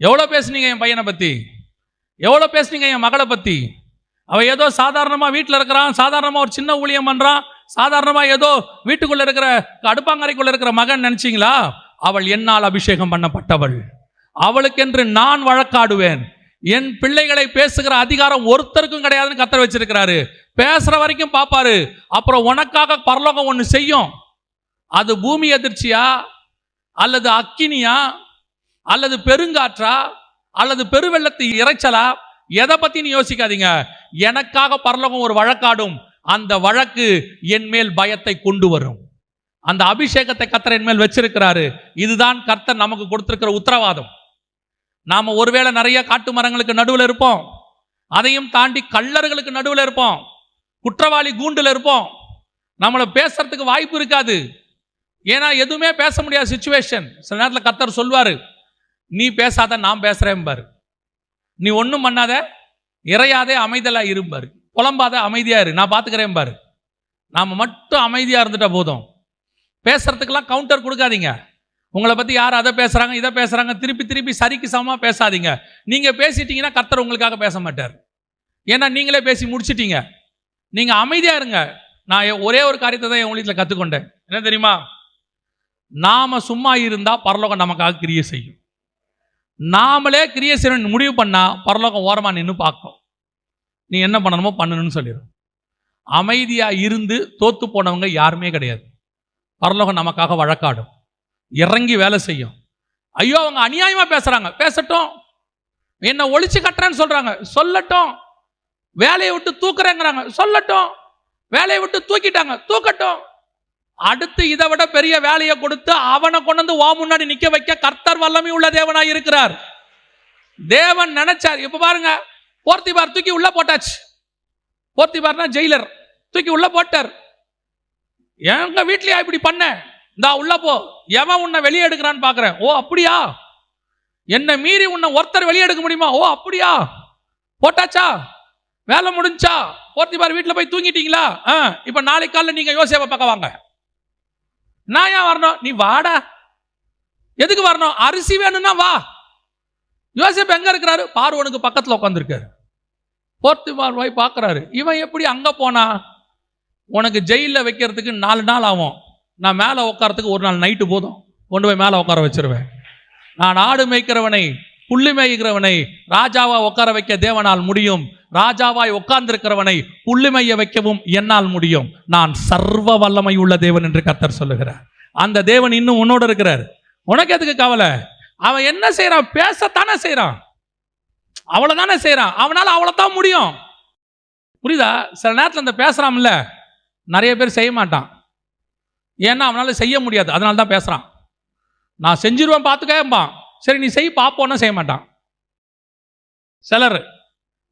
எவ்வளவு பேசுனீங்க என் பையனை பத்தி, எவ்வளவு பேசுனீங்க என் மகளை பத்தி. அவ ஏதோ சாதாரணமா வீட்டுல இருக்கிறான், சாதாரணமா ஒரு சின்ன ஊழியம் பண்றான், சாதாரணமா ஏதோ வீட்டுக்குள்ள இருக்கிற அடுப்பாங்கரைக்குள்ள இருக்கிற மகன் நினைச்சீங்களா? அவள் என்னால் அபிஷேகம் பண்ணப்பட்டவள். அவளுக்கென்று நான் வழக்காடுவேன். என் பிள்ளைகளை பேசுகிற அதிகாரம் ஒருத்தருக்கும் கிடையாதுன்னு கர்த்தர் வச்சிருக்கிறாரு. பேசுற வரைக்கும் பாப்பாரு. அப்புறம் உனக்காக பரலோகம் ஒன்று செய்யும். அது பூமி அதிர்ச்சியா, அல்லது அக்கினியா, அல்லது பெருங்காற்றா, அல்லது பெருவெள்ளத்து இறைச்சலா, எதை பத்தி நீ யோசிக்காதீங்க. எனக்காக பரலோகம் ஒரு வழக்காடும். அந்த வழக்கு என் மேல் பயத்தை கொண்டு வரும். அந்த அபிஷேகத்தை கர்த்தர் என் மேல் வச்சிருக்கிறாரு. இதுதான் கர்த்தர் நமக்கு கொடுத்திருக்கிற உத்தரவாதம். நாம ஒருவேளை நிறைய காட்டு மரங்களுக்கு நடுவில் இருப்போம், அதையும் தாண்டி கள்ளர்களுக்கு நடுவில் இருப்போம், குற்றவாளி கூண்டில் இருப்போம். நம்மளை பேசுறதுக்கு வாய்ப்பு இருக்காது. ஏன்னா எதுவுமே பேச முடியாத சிச்சுவேஷன். சில நேரத்தில் கர்த்தர் சொல்வாரு, நீ பேசாத நான் பேசுறேன் பாரு, நீ ஒன்றும் பண்ணாத, இறையாதே அமைதலா இருப்பாரு, புலம்பாத அமைதியா இரு, நான் பார்த்துக்கிறேன் பாரு. நாம மட்டும் அமைதியா இருந்துட்டா போதும். பேசுறதுக்கெல்லாம் கவுண்டர் கொடுக்காதீங்க. உங்களை பத்தி யார் அதை பேசுறாங்க இதை பேசுறாங்க திருப்பி சரிக்கு சமமா பேசாதீங்க. நீங்க பேசிட்டீங்கன்னா கர்த்தர் உங்களுக்காக பேச மாட்டார். ஏன்னா நீங்களே பேசி முடிச்சிட்டீங்க. நீங்க அமைதியா இருங்க. நான் ஒரே ஒரு காரியத்தை தான் என் ஊழியத்தில் கத்துக்கொண்டேன். என்ன தெரியுமா? நாம சும்மா இருந்தா பரலோகம் நமக்காக கிரியை செய்யும். நாமளே கிரியை செய்யணும் முடிவு பண்ணா பரலோகம் ஓரமா நின்று பார்க்கும். நீ என்ன பண்ணணுமோ பண்ணணும்னு சொல்லிடும். அமைதியா இருந்து தோத்து போனவங்க யாருமே கிடையாது. பரலோகம் நமக்காக வழக்காடும், இறங்கி வேலை செய்யும். ஐயோ அவங்க அநியாயமா பேசுறாங்க, பேசட்டும். என்ன ஒழிச்சு கட்டுறேன்னு சொல்றாங்க, சொல்லட்டும். வேலையை விட்டு தூக்குறேங்கிறாங்க, சொல்லட்டும். வேலையை விட்டு தூக்கிட்டாங்க, தூக்கட்டும். அடுத்து இதை விட பெரிய வேலையை கொடுத்து அவனை கொண்டு வந்து வா முன்னாடி நிக்க வைக்க கர்த்தர் வல்லமை உள்ள தேவனாய் இருக்கிறார். தேவன் நினைச்சார். இப்ப பாருங்க, போர்த்திபார் தூக்கி உள்ள போட்டாச்சு. போர்த்திபார்னா ஜெயிலர், தூக்கி உள்ள போட்டார். எங்க வீட்லயா இப்படி பண்ண? இந்தா உள்ள போ. எவன் உன்னை வெளியே எடுக்கிறான்னு பாக்குறேன். ஓ அப்படியா? என்னை மீறி உன்னை ஒருத்தர் வெளியே எடுக்க முடியுமா? ஓ அப்படியா? போட்டாச்சா? வேலை முடிஞ்சா போர்த்திபார் வீட்டில் போய் தூங்கிட்டீங்களா? இப்போ நாளைக்கு காலையில் நீங்கள் யோசேப்பை பார்க்க வாங்க. நான் ஏன் வரணும்? நீ வாடா. எதுக்கு வரணும்? அரிசி வேணும்னா வா. யோசேப்பு எங்க இருக்கிறாரு? பார்வோனுக்கு பக்கத்தில் உட்காந்துருக்காரு. போர்த்திபார் போய் பார்க்குறாரு. இவன் எப்படி அங்கே போனா? உனக்கு ஜெயிலில் வைக்கிறதுக்கு 4 நாள் ஆகும். நான் மேலே உட்காரத்துக்கு ஒரு நாள் நைட்டு போதும். கொண்டு போய் மேலே உட்கார வச்சிருவேன். நான் ஆடு மேய்க்கிறவனை, புள்ளி மேய்க்கிறவனை ராஜாவா உட்கார வைக்க தேவனால் முடியும். ராஜாவாய் உட்கார்ந்திருக்கிறவனை புள்ளி மேய்ய வைக்கவும் என்னால் முடியும். நான் சர்வ வல்லமை உள்ள தேவன் என்று கர்த்தர் சொல்லுகிறார். அந்த தேவன் இன்னும் உன்னோடு இருக்கிறார். உனக்கு எதுக்கு கவலை? அவன் என்ன செய்யறான்? பேசத்தானே செய்யறான். அவ்வளவுதானே செய்யறான். அவனால அவ்வளவுதான் முடியும். புரியுதா? சில நேரத்தில் இந்த பேசுறான்ல, நிறைய பேர் செய்ய மாட்டான். ஏன்னா அவனால செய்ய முடியாது, அதனால தான் பேசுறான். நான் செஞ்சிருவேன் பார்த்துக்கேம்பான். சரி நீ செய் பார்ப்போன்னா செய்ய மாட்டான். சிலர்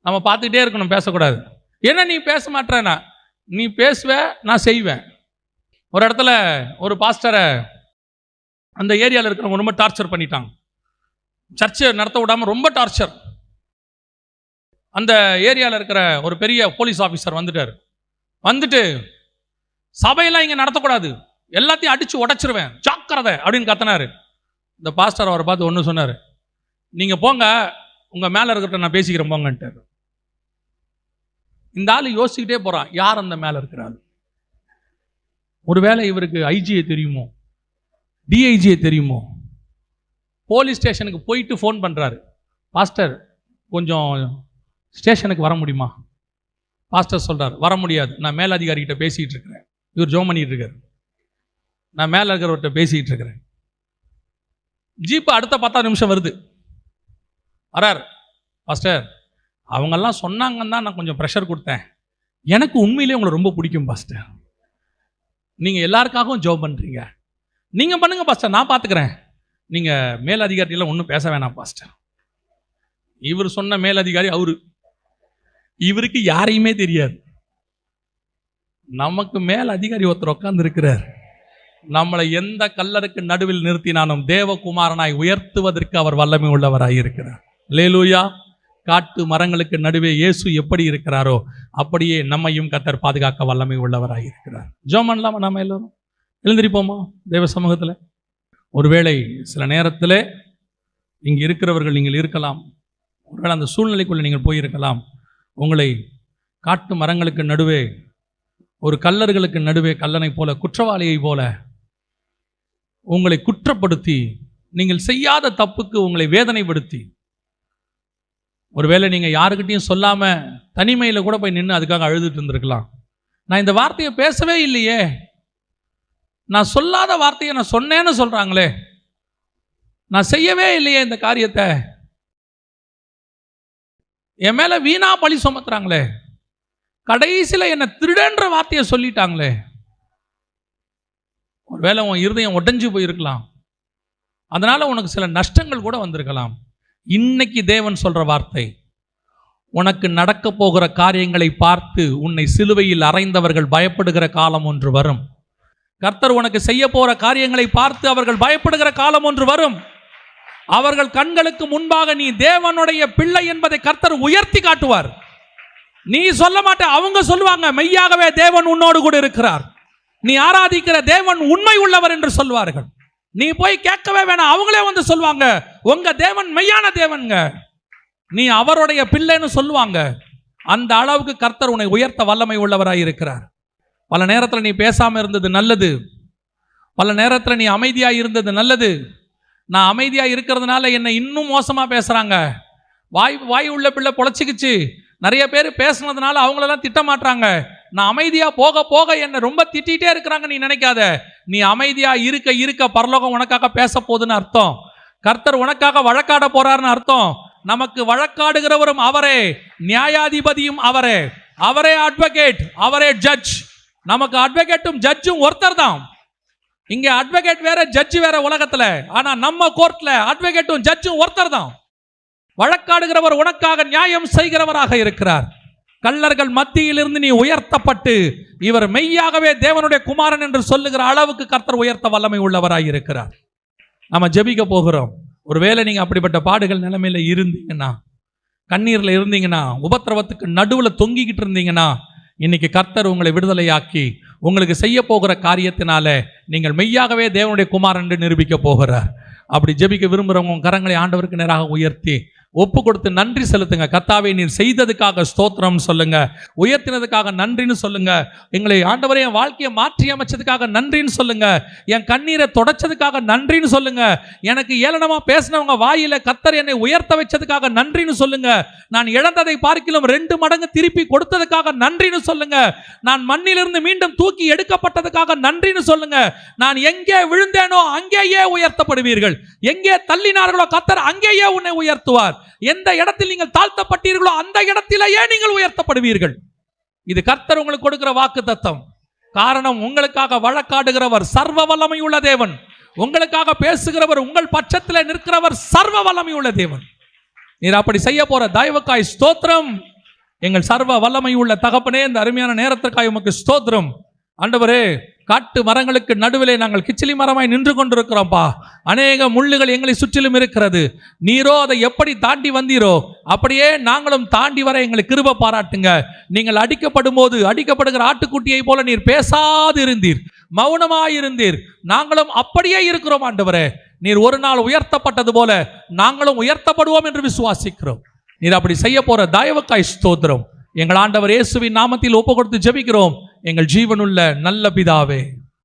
நம்ம பார்த்துக்கிட்டே இருக்கணும், பேசக்கூடாது. என்ன நீ பேச மாட்டேன்னா? நீ பேசுவ, நான் செய்வேன். ஒரு இடத்துல ஒரு பாஸ்டரை அந்த ஏரியாவில் இருக்கிறவங்க ரொம்ப டார்ச்சர் பண்ணிட்டாங்க. சர்ச்சை நடத்த விடாமல் ரொம்ப டார்ச்சர். அந்த ஏரியாவில் இருக்கிற ஒரு பெரிய போலீஸ் ஆஃபீஸர் வந்துட்டு சபையெல்லாம் இங்கே நடத்தக்கூடாது, எல்லாத்தையும் அடித்து உடைச்சிருவேன், ஜாக்கிரதை அப்படின்னு கத்தினாரு. இந்த பாஸ்டர் அவரை பார்த்து ஒன்று சொன்னார், நீங்கள் போங்க, உங்கள் மேலே இருக்கிற நான் பேசிக்கிறேன் போங்கன்ட்டார். இந்த ஆள் யோசிச்சுக்கிட்டே போகிறான், யார் அந்த மேலே இருக்கிறாள்? ஒருவேளை இவருக்கு ஐஜியை தெரியுமோ, டிஐஜியை தெரியுமோ? போலீஸ் ஸ்டேஷனுக்கு போயிட்டு ஃபோன் பண்ணுறாரு, பாஸ்டர் கொஞ்சம் ஸ்டேஷனுக்கு வர முடியுமா? பாஸ்டர் சொல்கிறார், வர முடியாது, நான் மேலதிகாரிகிட்ட பேசிகிட்டு இருக்கிறேன். இவர் ஜோம் பண்ணிட்டு இருக்காரு. நான் மேலே இருக்கிறவர்கிட்ட பேசிக்கிட்டு இருக்கிறேன். ஜீப்பு அடுத்த 10 நிமிஷம் வருது. வரார், பாஸ்டர் அவங்கெல்லாம் சொன்னாங்கன்னு தான் நான் கொஞ்சம் ப்ரெஷர் கொடுத்தேன். எனக்கு உண்மையிலே உங்களை ரொம்ப பிடிக்கும் பாஸ்டர். நீங்கள் எல்லாருக்காகவும் ஜோம் பண்ணுறீங்க, நீங்கள் பண்ணுங்க பாஸ்டர், நான் பார்த்துக்கிறேன். நீங்கள் மேலதிகாரிலாம் ஒன்றும் பேச வேணாம் பாஸ்டர். இவர் சொன்ன மேலதிகாரி அவரு. இவருக்கு யாரையுமே தெரியாது. நமக்கு மேல் அதிகாரி ஒருத்தர் உட்கார்ந்து இருக்கிறார். நம்மளை எந்த கல்லருக்கு நடுவில் நிறுத்தினாலும் தேவகுமாரனாய் உயர்த்துவதற்கு அவர் வல்லமை உள்ளவராய் இருக்கிறார். அல்லேலூயா. காட்டு மரங்களுக்கு நடுவே இயேசு எப்படி இருக்கிறாரோ அப்படியே நம்மையும் கர்த்தர் பாதுகாக்க வல்லமை உள்ளவராய் இருக்கிறார். ஜெபம் பண்ணலாமா? நாம எல்லாரும் எழுந்திருப்போமா தேவ சமூகத்தில்? ஒருவேளை சில நேரத்தில் இங்கே இருக்கிறவர்கள் நீங்கள் இருக்கலாம், ஒருவேளை அந்த சூழ்நிலைக்குள்ளே நீங்கள் போயிருக்கலாம். உங்களை காட்டு மரங்களுக்கு நடுவே, ஒரு கல்லர்களுக்கு நடுவே கல்லனை போல, குற்றவாளியை போல உங்களை குற்றப்படுத்தி, நீங்கள் செய்யாத தப்புக்கு உங்களை வேதனைப்படுத்தி, ஒருவேளை நீங்கள் யாருக்கிட்டையும் சொல்லாமல் தனிமையில் கூட போய் நின்று அதுக்காக அழுதுட்டு இருந்திருக்கலாம். நான் இந்த வார்த்தையை பேசவே இல்லையே, நான் சொல்லாத வார்த்தையை நான் சொன்னேன்னு சொல்கிறாங்களே, நான் செய்யவே இல்லையே இந்த காரியத்தை, என் மேலே வீணா பழி சுமத்துறாங்களே, கடைசியில் என்னை திருடன்ற வார்த்தையை சொல்லிட்டாங்களே. ஒருவேளை உன் இருதயம் உடைஞ்சு போயிருக்கலாம், அதனால உனக்கு சில நஷ்டங்கள் கூட வந்திருக்கலாம். இன்னைக்கு தேவன் சொல்ற வார்த்தை, உனக்கு நடக்க போகிற காரியங்களை பார்த்து உன்னை சிலுவையில் அறைந்தவர்கள் பயப்படுகிற காலம் ஒன்று வரும். கர்த்தர் உனக்கு செய்ய போற காரியங்களை பார்த்து அவர்கள் பயப்படுகிற காலம் ஒன்று வரும். அவர்கள் கண்களுக்கு முன்பாக நீ தேவனுடைய பிள்ளை என்பதை கர்த்தர் உயர்த்தி காட்டுவார். நீ சொல்ல மாட்ட, அவங்க சொல்லுவாங்க, மெய்யாகவே தேவன் உன்னோடு கூட இருக்கிறார், நீ ஆராதிக்கிற தேவன் உண்மை உள்ளவர் என்று சொல்வார்கள். நீ போய் கேட்கவே வேணாம், அவங்களே வந்து சொல்லுவாங்க, உங்க தேவன் மெய்யான தேவன்ங்க, நீ அவருடைய பிள்ளைன்னு சொல்லுவாங்க. அந்த அளவுக்கு கர்த்தர் உன்னை உயர்த்த வல்லமை உள்ளவராய் இருக்கிறார். பல நேரத்தில் நீ பேசாமல் இருந்தது நல்லது, பல நேரத்தில் நீ அமைதியாக இருந்தது நல்லது. நான் அமைதியாக இருக்கிறதுனால என்னை இன்னும் மோசமாக பேசுகிறாங்க. வாய் உள்ள பிள்ளை பொழைச்சிக்கிச்சு, நிறைய பேர் பேசுனதுனால அவங்களெல்லாம் திட்ட மாட்டாங்க. நான் அமைதியாக போக போக என்னை ரொம்ப திட்டிகிட்டே இருக்கிறாங்க நீ நினைக்காத. நீ அமைதியாக இருக்க இருக்க பரலோகம் உனக்காக பேச போகுதுன்னு அர்த்தம். கர்த்தர் உனக்காக வழக்காட போறாருன்னு அர்த்தம். நமக்கு வழக்காடுகிறவரும் அவரே, நியாயாதிபதியும் அவரே, அவரே அட்வொகேட், அவரே ஜட்ஜ். நமக்கு அட்வொகேட்டும் ஜட்ஜும் ஒருத்தர் தான். இங்க அட்வொகேட் வேற, ஜட்ஜ் வேற உலகத்துல. ஆனா நம்ம கோர்ட்ல அட்வொகேட்டும் ஜட்ஜும் ஒருத்தர் தான். வழக்காடுகிறவர் உனக்காக நியாயம் செய்கிறவராக இருக்கிறார். கள்ளர்கள் மத்தியிலிருந்து நீ உயர்த்தப்பட்டு இவர் மெய்யாகவே தேவனுடைய குமாரன் என்று சொல்லுகிற அளவுக்கு கர்த்தர் உயர்த்த வல்லமை உள்ளவராய் இருக்கிறார். நம்ம ஜெபிக்க போகிறோம். ஒருவேளை நீங்க அப்படிப்பட்ட பாடுகள் நிலைமையில இருந்தீங்கன்னா, கண்ணீர்ல இருந்தீங்கன்னா, உபத்திரவத்துக்கு நடுவுல தொங்கிக்கிட்டு இருந்தீங்கன்னா, இன்னைக்கு கர்த்தர் உங்களை விடுதலையாக்கி உங்களுக்கு செய்ய போகிற காரியத்தினால நீங்கள் மெய்யாகவே தேவனுடைய குமாரன் என்று நிரூபிக்க போகிறார். அப்படி ஜெபிக்க விரும்புகிறவங்க உங்க கரங்களை ஆண்டவருக்கு நேராக உயர்த்தி ஒப்பு கொடுத்து நன்றி செலுத்துங்க. கர்த்தாவே, நீர் செய்ததுக்காக ஸ்தோத்திரம் சொல்லுங்க, உயர்த்தினதுக்காக நன்றின்னு சொல்லுங்க, எங்களை ஆண்டவரே என் வாழ்க்கையை மாற்றி அமைச்சதுக்காக நன்றின்னு சொல்லுங்க, என் கண்ணீரை தொடச்சதுக்காக நன்றின்னு சொல்லுங்க, எனக்கு ஏளனமா பேசினவங்க வாயில கர்த்தர் என்னை உயர்த்த வச்சதுக்காக நன்றின்னு சொல்லுங்க, நான் இழந்ததை பார்க்கிலும் 2 மடங்கு திருப்பி கொடுத்ததுக்காக நன்றின்னு சொல்லுங்க, நான் மண்ணிலிருந்து மீண்டும் தூக்கி எடுக்கப்பட்டதுக்காக நன்றின்னு சொல்லுங்க. நான் எங்கே விழுந்தேனோ அங்கேயே உயர்த்தப்படுவீர்கள், எங்கே தள்ளினார்களோ கர்த்தர் அங்கேயே உன்னை உயர்த்துவார், எந்த இடத்தில் நீங்கள் தாழ்த்தப்பட்டீர்களோ அந்த இடத்திலேயே நீங்கள் உயர்த்தப்படுவீர்கள். இது கர்த்தர் உங்களுக்கு கொடுக்கிற வாக்குத்தத்தம். காரணம், உங்களுக்காக வழக்காடுகிறவர் சர்வ வல்லமை உள்ள தேவன், உங்களுக்காக பேசுகிறவர், உங்கள் பட்சத்தில் நிற்கிறவர் சர்வ வல்லமை உள்ள தேவன். நீர் அப்படி செய்ய போற தயவுக்காய் ஸ்தோத்திரம். எங்கள் சர்வ வல்லமை உள்ள தகப்பனே, இந்த அருமையான நேரத்திற்காய் உமக்கு ஸ்தோத்திரம். ஆண்டவரே, காட்டு மரங்களுக்கு நடுவிலே நாங்கள் கிச்சிலி மரமாய் நின்று கொண்டிருக்கிறோம்ப்பா. அநேக முள்ளுகள் எங்களை சுற்றிலும் இருக்கிறது. நீரோ அதை எப்படி தாண்டி வந்தீரோ அப்படியே நாங்களும் தாண்டி வர எங்களை கிருபை பாராட்டுங்க. நீங்கள் அடிக்கப்படும் போது அடிக்கப்படுகிற ஆட்டுக்குட்டியை போல நீர் பேசாது இருந்தீர், மௌனமாயிருந்தீர். நாங்களும் அப்படியே இருக்கிறோம் ஆண்டவரே. நீர் ஒரு நாள் உயர்த்தப்பட்டது போல நாங்களும் உயர்த்தப்படுவோம் என்று விசுவாசிக்கிறோம். நீர் அப்படி செய்ய போற தயவுக்காய் ஸ்தோத்திரம். எங்கள் ஆண்டவர் இயேசுவின் நாமத்தில் ஒப்பு கொடுத்து ஜெபிக்கிறோம், எங்கள் ஜீவனுள்ள நல்ல பிதாவே.